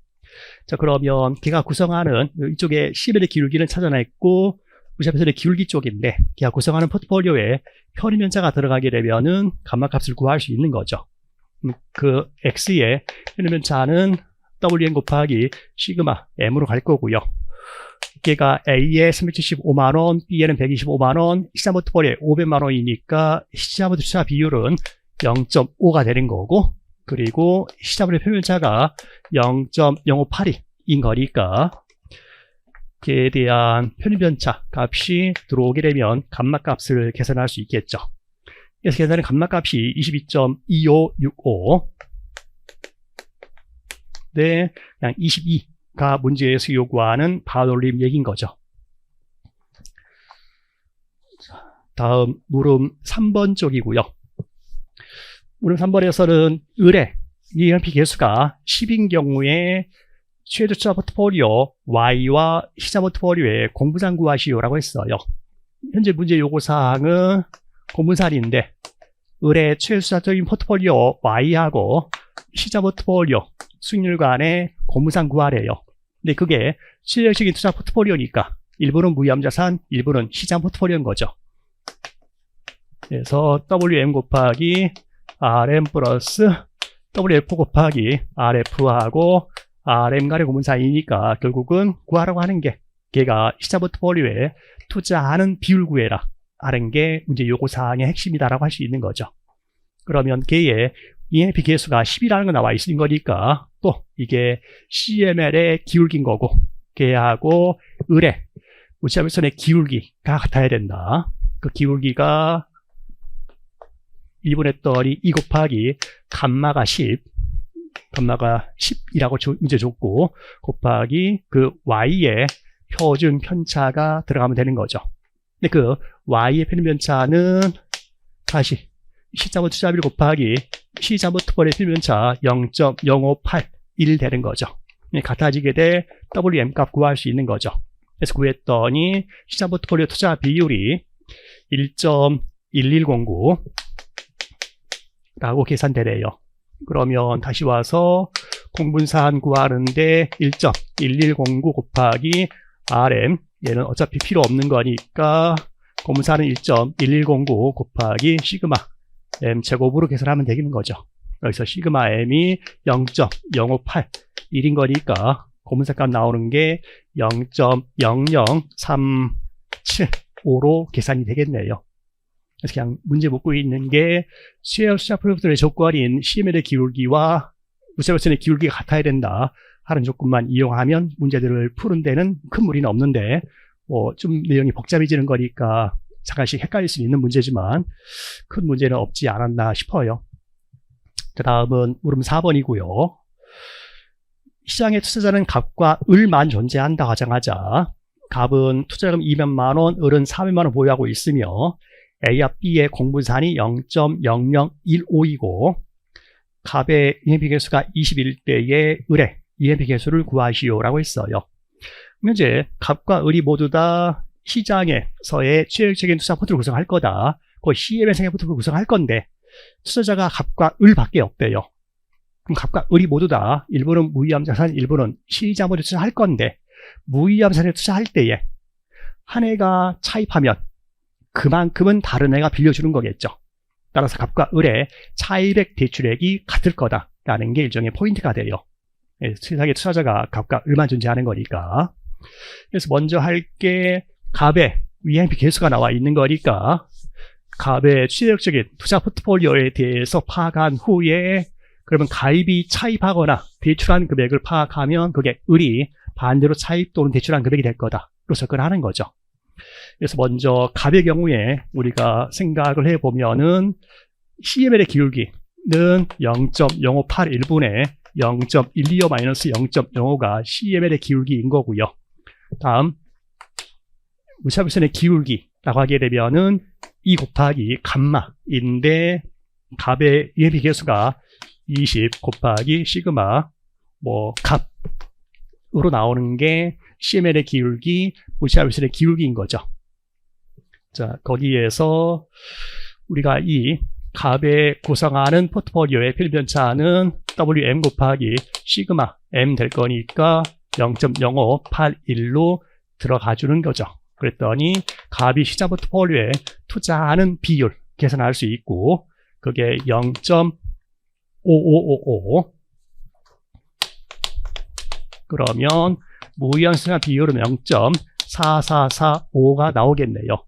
S1: 자, 그러면 걔가 구성하는 이쪽에 CML의 기울기는 찾아냈고 무시합연선의 기울기 쪽인데 걔가 구성하는 포트폴리오에 편입연차가 들어가게 되면은 감마값을 구할 수 있는 거죠. 그 X의 편입연차는 WM 곱하기 시그마 M으로 갈 거고요. 걔가 A에 375만원, B에는 125만원, 시장 포트폴리오에 500만원이니까 시장 투자 비율은 0.5가 되는 거고, 그리고 시장의 표면차가 0.0582인 거니까 걔에 대한 편입연차 값이 들어오게 되면 감마값을 계산할 수 있겠죠. 그래서 계산의 감마값이 22.2565 네, 그냥 22가 문제에서 요구하는 반올림 얘기인 거죠. 다음 물음 3번 쪽이고요. 물음 3번에서는 의뢰 EMP 개수가 10인 경우에 최저 투자 포트폴리오 Y와 시장 포트폴리오의 공분산 구하시오라고 했어요. 현재 문제 요구사항은 공분산인데 의뢰 최소자적인 포트폴리오 Y하고 시장 포트폴리오 수익률 간의 공분산 구하래요. 근데 그게 실질적인 투자 포트폴리오니까 일부는 무위험자산, 일부는 시장 포트폴리오인 거죠. 그래서 WM 곱하기 RM 플러스 WF 곱하기 RF하고 RM 간의 공분산이니까 결국은 구하라고 하는 게 걔가 시장 포트폴리오에 투자하는 비율 구해라 하는 게 문제 요구사항의 핵심이다라고 할 수 있는 거죠. 그러면 걔의 EMP 계수가 10이라는 거 나와 있는 거니까 또 이게 CML의 기울기인 거고 걔하고 의뢰 무시합연선의 기울기가 같아야 된다. 그 기울기가 1분했더니 2 곱하기 감마가 10 감마가 10이라고 문제 줬고 곱하기 그 Y의 표준 편차가 들어가면 되는 거죠. 근데 그 Y의 편입연차는 다시 시장 투자비율 곱하기 시장 포트폴리오 편입연차 0.0581 되는 거죠. 같아지게 돼 WM 값 구할 수 있는 거죠. 그래서 구했더니 시장 포트폴리오 투자 비율이 1.1109 라고 계산되래요. 그러면 다시 와서 공분산 구하는데 1.1109 곱하기 RM 얘는 어차피 필요 없는 거니까 공분산은 1.1109 곱하기 시그마 M 제곱으로 계산하면 되는 거죠. 여기서 시그마 M이 0.0581인 거니까 공분산 값 나오는 게 0.00375로 계산이 되겠네요. 그래서 그냥 문제 묻고 있는 게 쉐어 투자 프로젝트의 조건인 CML의 기울기와 무시합연선의 기울기가 같아야 된다 하는 조건만 이용하면 문제들을 푸는 데는 큰 무리는 없는데 좀 내용이 복잡해지는 거니까 잠깐씩 헷갈릴 수 있는 문제지만 큰 문제는 없지 않았나 싶어요. 그 다음은 물음 4번이고요. 시장의 투자자는 갑과 을만 존재한다 가정하자. 갑은 투자자금 200만 원, 을은 400만 원 보유하고 있으며 A와 B의 공분산이 0.0015이고 갑의 EMP 계수가 21대의 을의 EMP 계수를 구하시오라고 했어요. 현재 갑과 을이 모두 다 시장에서의 최적인 투자 포트를 구성할 거다. 그 CM의 생애 포트를 구성할 건데 투자자가 갑과 을밖에 없대요. 그럼 갑과 을이 모두 다 일부는 무위험자산, 일부는 시장 포트에 투자할 건데 무위험자산에 투자할 때에 한 해가 차입하면 그만큼은 다른 애가 빌려주는 거겠죠. 따라서 갑과 을의 차입액 대출액이 같을 거다라는 게 일종의 포인트가 돼요. 세상에 투자자가 갑과 을만 존재하는 거니까. 그래서 먼저 할 게 갑의 EMP 계수가 나와 있는 거니까 갑의 취득적인 투자 포트폴리오에 대해서 파악한 후에 그러면 가입이 차입하거나 대출한 금액을 파악하면 그게 을이 반대로 차입 또는 대출한 금액이 될 거다로 접근하는 거죠. 그래서 먼저 갑의 경우에 우리가 생각을 해보면은 CML의 기울기는 0.0581분의 0.125 마이너스 0.05가 CML의 기울기인 거고요. 다음 무차별선의 기울기라고 하게 되면은 2 곱하기 감마인데 갑의 EMP 계수가 20 곱하기 시그마 값으로 나오는 게 CML의 기울기, 무차별선의 기울기인 거죠. 자, 거기에서 우리가 이 갑의 구성하는 포트폴리오의 필변차는 WM 곱하기 시그마 M 될 거니까 0.0581로 들어가 주는 거죠. 그랬더니 갑이 시장 포트폴리오에 투자하는 비율 계산할 수 있고 그게 0.5555 그러면 무이한수량 비율은 0.4445가 나오겠네요.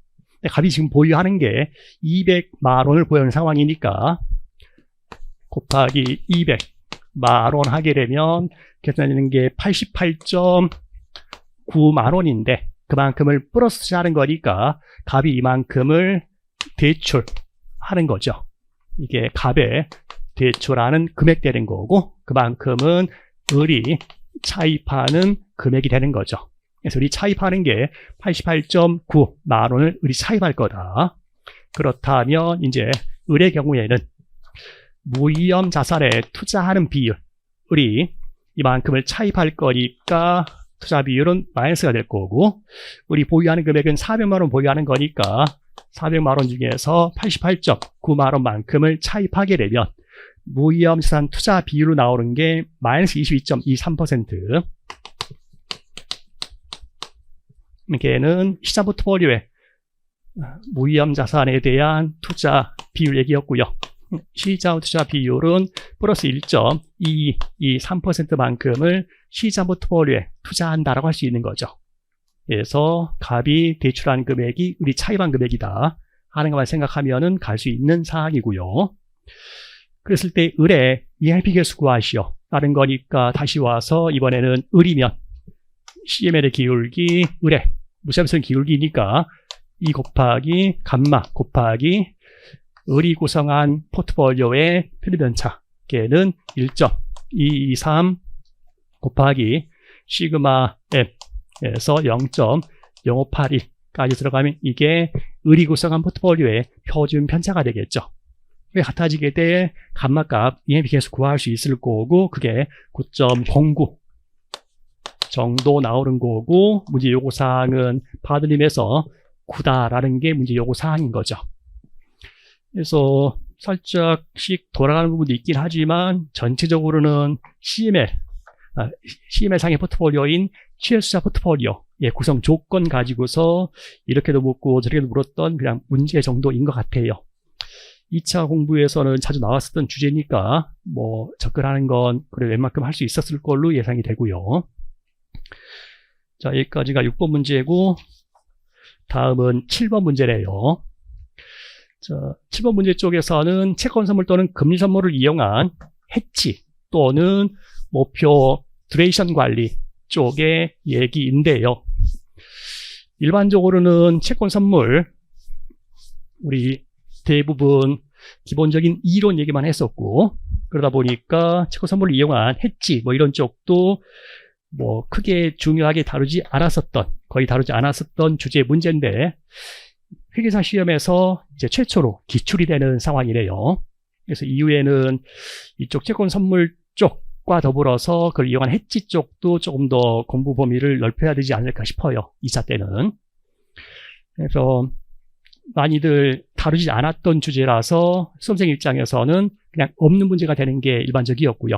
S1: 갑이 지금 보유하는 게 200만 원을 보유하는 상황이니까 곱하기 200만 원 하게 되면 계산되는 게 88.9만 원인데 그만큼을 플러스 하는 거니까 갑이 이만큼을 대출하는 거죠. 이게 갑에 대출하는 금액 되는 거고 그만큼은 을이 차입하는 금액이 되는 거죠. 그래서 우리 차입하는 게 88.9만 원을 을이 차입할 거다. 그렇다면 이제 을의 경우에는 무위험 자산에 투자하는 비율, 을이 이만큼을 차입할 거니까 투자 비율은 마이너스가 될 거고 을이 보유하는 금액은 400만 원 보유하는 거니까 400만 원 중에서 88.9만 원만큼을 차입하게 되면 무위험 자산 투자 비율로 나오는 게 마이너스 22.23%. 이게는 시장 포트폴리오의 무위험 자산에 대한 투자 비율 얘기였고요. 시장 투자 비율은 플러스 1.2223%만큼을 시장 포트폴리오에 투자한다라고 할 수 있는 거죠. 그래서 갑이 대출한 금액이 을이 차입한 금액이다 하는 것만 생각하면은 갈 수 있는 사항이고요. 그랬을 때 을의 ERP 계수 구하시오 라는 거니까 다시 와서 이번에는 을이면 CML의 기울기, 을의 무차별선 기울기니까 2 곱하기 감마 곱하기 을이 구성한 포트폴리오의 편입변차 걔는 1.223 곱하기 시그마 M에서 0.0581까지 들어가면 이게 을이 구성한 포트폴리오의 표준 편차가 되겠죠. 같아지게 돼 감마값 EMP 계수 구할 수 있을 거고 그게 9.09 정도 나오는 거고 문제 요구사항은 파드림에서 9다라는 게 문제 요구사항인 거죠. 그래서 살짝씩 돌아가는 부분도 있긴 하지만 전체적으로는 CML 상의 포트폴리오인 취해수자 포트폴리오의 구성 조건 가지고서 이렇게도 묻고 저렇게도 물었던 그냥 문제 정도인 것 같아요. 2차 공부에서는 자주 나왔었던 주제니까 접근하는 건 그래 웬만큼 할 수 있었을 걸로 예상이 되고요. 자, 여기까지가 6번 문제고 다음은 7번 문제래요. 자, 7번 문제 쪽에서는 채권 선물 또는 금리 선물을 이용한 해치 또는 목표 듀레이션 관리 쪽의 얘기인데요. 일반적으로는 채권 선물 우리 대부분 기본적인 이론 얘기만 했었고 그러다 보니까 채권 선물을 이용한 해치 이런 쪽도 크게 중요하게 다루지 않았었던 거의 다루지 않았었던 주제 문제인데 회계사 시험에서 이제 최초로 기출이 되는 상황이래요. 그래서 이후에는 이쪽 채권 선물 쪽과 더불어서 그걸 이용한 해치 쪽도 조금 더 공부 범위를 넓혀야 되지 않을까 싶어요. 2차 때는. 그래서 많이들 다루지 않았던 주제라서 수험생 입장에서는 그냥 없는 문제가 되는 게 일반적이었고요.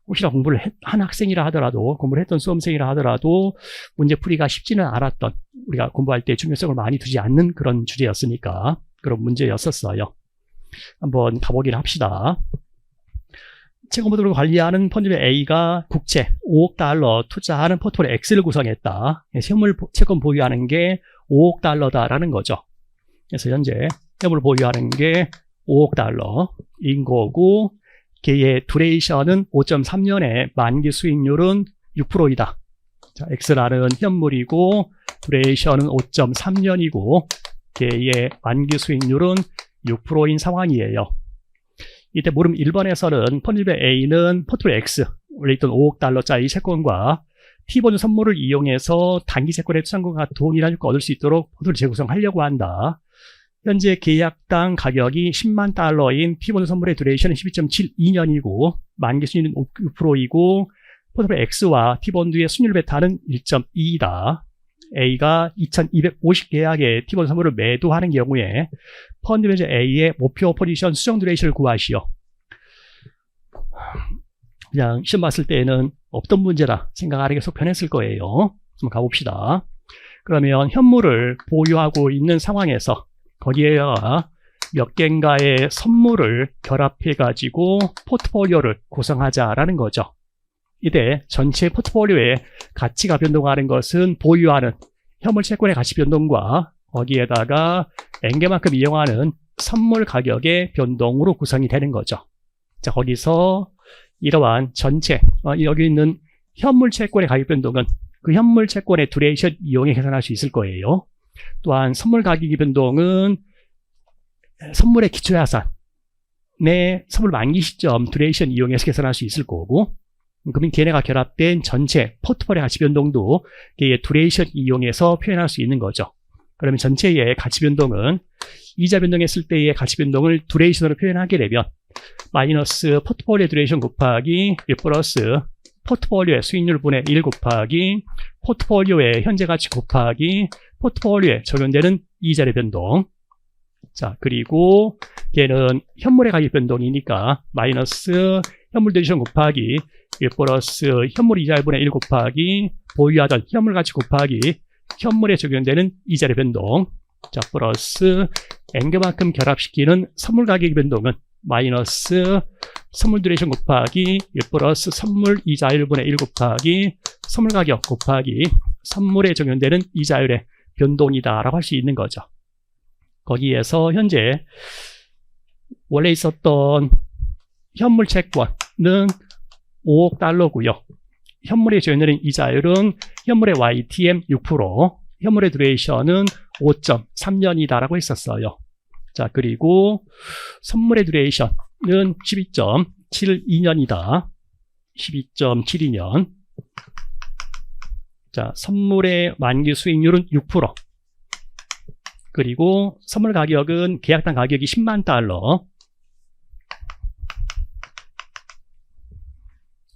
S1: 혹시나 공부를 한 학생이라 하더라도 공부를 했던 수험생이라 하더라도 문제풀이가 쉽지는 않았던 우리가 공부할 때 중요성을 많이 두지 않는 그런 주제였으니까 그런 문제였었어요. 한번 가보기를 합시다. 채권 포트폴리오 관리하는 펀드의 A가 국채 5억 달러 투자하는 포트폴리오 X를 구성했다. 세물 채권 보유하는 게 5억 달러다라는 거죠. 그래서 현재 세물 보유하는 게 5억 달러인 거고 걔의 dureation은 5.3년에 만기 수익률은 6%이다. 자, X라는 현물이고 duration은 5.3년이고 걔의 만기 수익률은 6%인 상황이에요. 이때 물음 1번에서는 펀드별 A는 포트폴리오 X, 원래 있던 5억 달러짜리 채권과 T본 선물을 이용해서 단기 채권의 투자금과 돈이라는 효과 얻을 수 있도록 포트를 재구성하려고 한다. 현재 계약당 가격이 10만 달러인 T본 선물의 dureation은 12.72년이고 만기 수익률은 6%이고 포트폴리오 X와 T본드의 수익률 베타는 1.2이다. A가 2250계약의 T본 선물을 매도하는 경우에 펀드 매니저 A의 목표 포지션 수정 dureation을 구하시오. 그냥 시험 봤을 때에는 없던 문제라 생각하는 게 속 편했을 거예요. 한번 가봅시다. 그러면 현물을 보유하고 있는 상황에서 거기에다가 몇 개인가의 선물을 결합해가지고 포트폴리오를 구성하자라는 거죠. 이때 전체 포트폴리오의 가치가 변동하는 것은 보유하는 현물 채권의 가치 변동과 거기에다가 N개만큼 이용하는 선물 가격의 변동으로 구성이 되는 거죠. 자, 거기서 이러한 전체 여기 있는 현물 채권의 가격 변동은 그 현물 채권의 duration 이용해 계산할 수 있을 거예요. 또한 선물 가격 변동은 선물의 기초자산의 선물 만기 시점 duration 이용해서 계산할 수 있을 거고, 그러면 걔네가 결합된 전체 포트폴리오 가치 변동도 걔의 duration 이용해서 표현할 수 있는 거죠. 그러면 전체의 가치 변동은 이자 변동했을 때의 가치 변동을 duration으로 표현하게 되면 마이너스 포트폴리오 duration 곱하기 1 플러스 포트폴리오의 수익률 분의 1 곱하기 포트폴리오의 현재 가치 곱하기 포트폴리오에 적용되는 이자의 변동. 자, 그리고 걔는 현물의 가격 변동이니까 마이너스 현물 duration 곱하기 1 플러스 현물 이자의 분의 1 곱하기 보유하던 현물 가치 곱하기 현물에 적용되는 이자의 변동. 자, 플러스 N개만큼 결합시키는 선물 가격 변동은 마이너스 선물 duration 곱하기 1 플러스 선물 이자율 분의 1 곱하기 선물 가격 곱하기 선물에 적용되는 이자율의 변동이다라고 할 수 있는 거죠. 거기에서 현재 원래 있었던 현물 채권은 5억 달러고요. 현물에 적용되는 이자율은 현물의 YTM 6%, 현물의 duration은 5.3년이다라고 했었어요. 자, 그리고 선물의 duration은 12.72년이다. 12.72년. 자, 선물의 만기 수익률은 6%. 그리고 선물 가격은 계약당 가격이 10만 달러.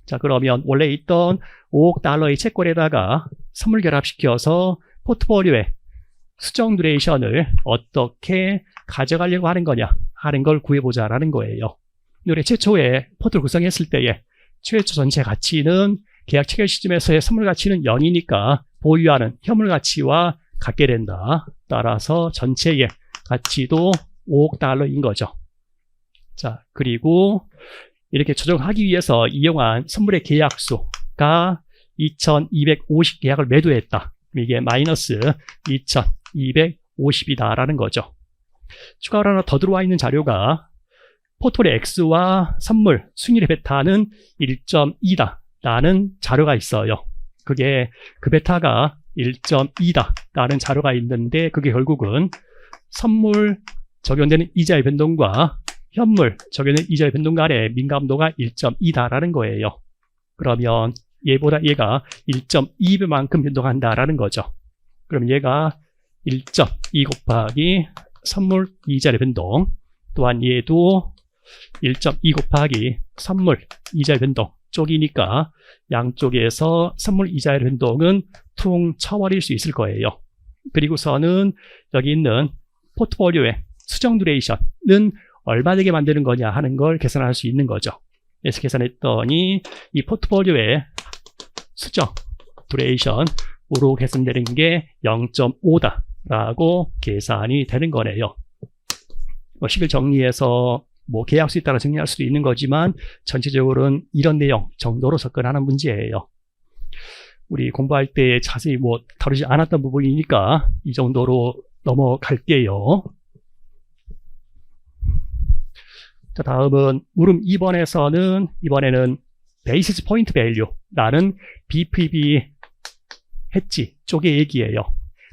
S1: 자, 그러면 원래 있던 5억 달러의 채권에다가 선물 결합시켜서 포트폴리오의 수정 dureation을 어떻게 가져가려고 하는 거냐 하는 걸 구해보자라는 거예요. 우리 최초에 포트를 구성했을 때의 최초 전체 가치는 계약 체결 시점에서의 선물 가치는 0이니까 보유하는 현물 가치와 같게 된다. 따라서 전체의 가치도 5억 달러인 거죠. 자, 그리고 이렇게 조정하기 위해서 이용한 선물의 계약수가 2250 계약을 매도했다. 이게 마이너스 2250이다라는 거죠. 추가로 하나 더 들어와 있는 자료가 포트폴리오 X와 선물 수익률의 베타는 1.2다 라는 자료가 있어요. 그게 그 베타가 1.2다 라는 자료가 있는데 그게 결국은 선물 적용되는 이자의 변동과 현물 적용되는 이자의 변동 간의 민감도가 1.2다 라는 거예요. 그러면 얘보다 얘가 1.2배만큼 변동한다 라는 거죠. 그럼 얘가 1.2 곱하기 선물 이자의 변동, 또한 얘도 1.2 곱하기 선물 이자의 변동 쪽이니까 양쪽에서 선물 이자의 변동은 퉁 쳐버릴 수 있을 거예요. 그리고서는 여기 있는 포트폴리오의 수정 dureation은 얼마 되게 만드는 거냐 하는 걸 계산할 수 있는 거죠. 그래서 계산했더니 이 포트폴리오의 수정 duration으로 계산되는 게 0.5다 라고 계산이 되는 거네요. 식을 정리해서 계약수에 따라 정리할 수도 있는 거지만 전체적으로는 이런 내용 정도로 접근하는 문제예요. 우리 공부할 때 자세히 다루지 않았던 부분이니까 이 정도로 넘어갈게요. 자, 다음은 물음 2번에서는 이번에는 베이시스 포인트 밸류라는 BPB 해지 쪽의 얘기예요.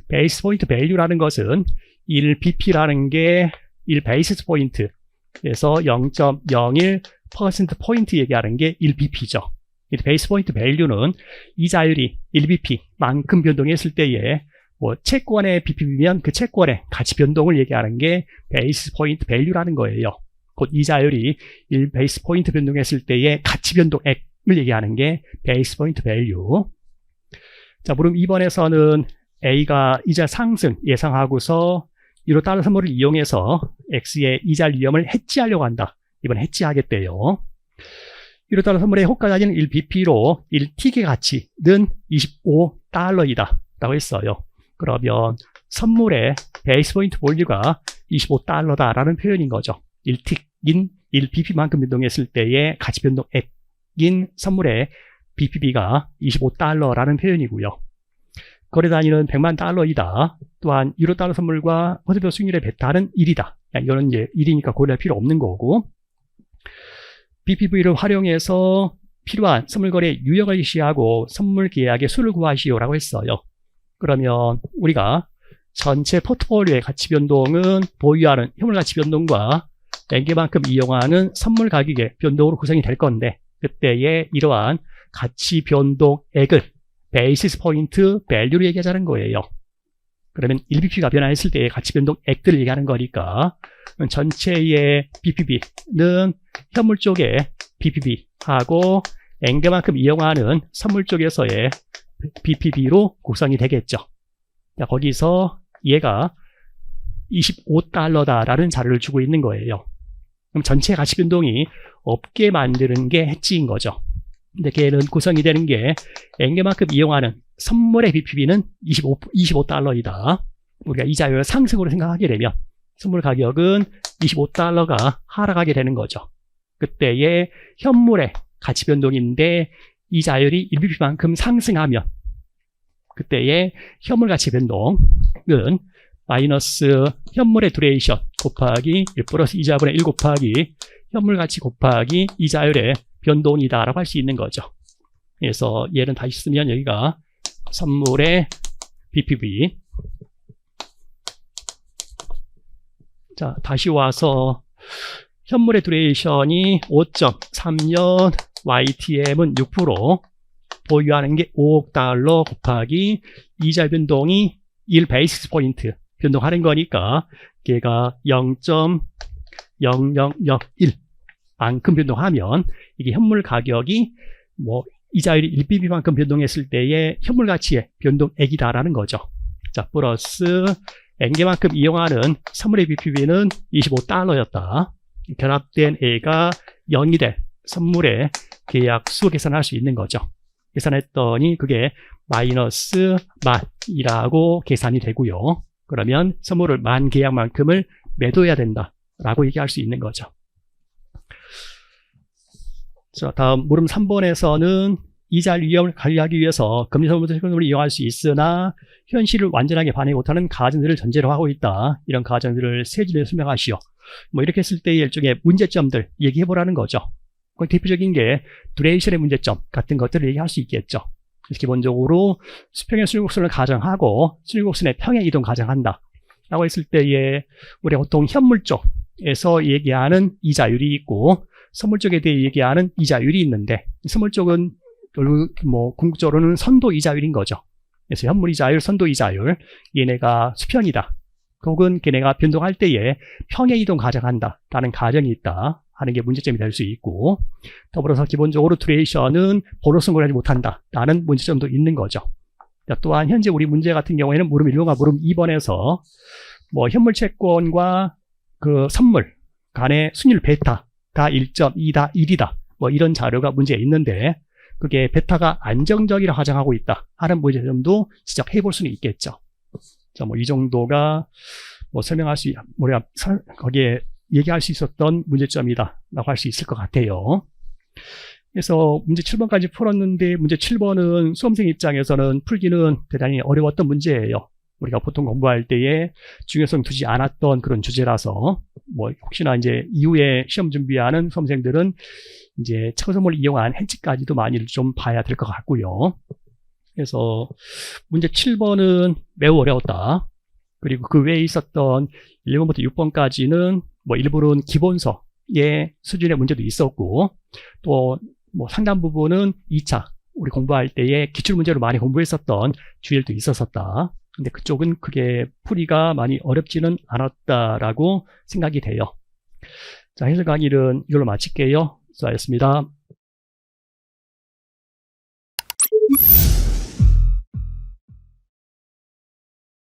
S1: 베이스 포인트 밸류라는 것은 1BP라는 게 1베이시스 포인트에서 0.01% 포인트 얘기하는 게 1BP죠. 이 베이스 포인트 밸류는 이자율이 1BP만큼 변동했을 때에 뭐 채권의 BPB면 그 채권의 가치 변동을 얘기하는 게 베이스 포인트 밸류라는 거예요. 곧 이자율이 1베이스 포인트 변동했을 때의 가치 변동액을 얘기하는 게 베이스 포인트 밸류. 자, 물음 2번에서는 A가 이자 상승 예상하고서 이로 따른 선물을 이용해서 X의 이자 위험을 해지하려고 한다. 이번 해지하겠대요. 이로 따른 선물의 호가자리는 1BP로 1T의 가치는 $25이다 라고 했어요. 그러면 선물의 베이스 포인트 밸류가 $25다라는 표현인 거죠. 1틱인 1BP만큼 변동했을 때의 가치 변동액인 선물의 BPB가 $25라는 표현이고요. 거래 단위는 $1,000,000이다. 또한 1호 달러 선물과 포트폴리오 수익률의 베타는 1이다. 이거는 이제 1이니까 고려할 필요 없는 거고, BPV를 활용해서 필요한 선물 거래 유형을 제시하고 선물 계약의 수를 구하시오라고 했어요. 그러면 우리가 전체 포트폴리오의 가치 변동은 보유하는 현물 가치 변동과 N개만큼 이용하는 선물 가격의 변동으로 구성이 될 건데, 그때의 이러한 가치 변동액을 베이시스 포인트 밸류로 얘기하자는 거예요. 그러면 1BP가 변화했을 때의 가치 변동액들을 얘기하는 거니까 전체의 BPB는 현물 쪽의 BPB하고 N개만큼 이용하는 선물 쪽에서의 BPB로 구성이 되겠죠. 자, 거기서 얘가 $25다라는 자료를 주고 있는 거예요. 그럼 전체 가치 변동이 없게 만드는 게 해지인 거죠. 근데 걔는 구성이 되는 게 N개만큼 이용하는 선물의 BPB는 $25이다. 우리가 이자율 상승으로 생각하게 되면 선물 가격은 $25가 하락하게 되는 거죠. 그때의 현물의 가치 변동인데 이자율이 1BP만큼 상승하면 그때의 현물 가치 변동은 마이너스 현물의 두레이션 곱하기 1 플러스 이자분의 1 곱하기 현물 가치 곱하기 이자율의 변동이다라고 할 수 있는 거죠. 그래서 얘는 다시 쓰면 여기가 선물의 BPB. 자, 다시 와서 현물의 두레이션이 5.3년, YTM은 6%, 보유하는 게 $5억 곱하기 이자 변동이 1베이시스 포인트 변동하는 거니까 걔가 0.0001만큼 변동하면 이게 현물 가격이 뭐 이자율이 1BP만큼 변동했을 때의 현물 가치의 변동액이다라는 거죠. 자, 플러스 N개만큼 이용하는 선물의 BPB는 $25였다. 결합된 A가 0이 될 선물의 계약수 계산할 수 있는 거죠. 계산했더니 그게 마이너스 10,000이라고 계산이 되고요. 그러면 선물을 10,000 계약만큼을 매도해야 된다라고 얘기할 수 있는 거죠. 자, 다음 물음 3번에서는 이자 위험을 관리하기 위해서 금리선물을 이용할 수 있으나 현실을 완전하게 반영 못하는 가정들을 전제로 하고 있다. 이런 가정들을 세 줄로 설명하시오. 뭐 이렇게 했을 때의 일종의 문제점들 얘기해보라는 거죠. 대표적인 게 두레이션의 문제점 같은 것들을 얘기할 수 있겠죠. 그래서 기본적으로 수평의 수익곡선을 가정하고 수익곡선의 평행 이동 가정한다 라고 했을 때에 우리가 보통 현물 쪽에서 얘기하는 이자율이 있고 선물 쪽에 대해 얘기하는 이자율이 있는데, 선물 쪽은 뭐 궁극적으로는 선도 이자율인 거죠. 그래서 현물 이자율, 선도 이자율, 얘네가 수평이다. 혹은 걔네가 변동할 때에 평행 이동 가정한다 라는 가정이 있다 하는 게 문제점이 될 수 있고, 더불어서 기본적으로 두레이션은 번호성을 하지 못한다 라는 문제점도 있는 거죠. 자, 또한 현재 우리 문제 같은 경우에는 물음 1번과 물음 2번에서 뭐 현물 채권과 그 선물 간의 수익률 베타가 1.2다 1이다 뭐 이런 자료가 문제에 있는데, 그게 베타가 안정적이라 가정하고 있다 하는 문제점도 지적해 볼 수는 있겠죠. 자, 뭐 이 정도가 뭐 설명할 수, 우리가 거기에 얘기할 수 있었던 문제점이다 라고 할 수 있을 것 같아요. 그래서 문제 7번까지 풀었는데 문제 7번은 수험생 입장에서는 풀기는 대단히 어려웠던 문제예요. 우리가 보통 공부할 때에 중요성 두지 않았던 그런 주제라서 뭐 혹시나 이제 이후에 시험 준비하는 수험생들은 이제 첨성을 이용한 행치까지도 많이 좀 봐야 될 것 같고요. 그래서 문제 7번은 매우 어려웠다. 그리고 그 외에 있었던 1번부터 6번까지는 뭐 일부는 기본서의 수준의 문제도 있었고, 또 뭐 상당 부분은 2차 우리 공부할 때에 기출문제로 많이 공부했었던 주일도 있었었다. 근데 그쪽은 그게 풀이가 많이 어렵지는 않았다라고 생각이 돼요. 자, 해설 강의는 이걸로 마칠게요. 수고하셨습니다.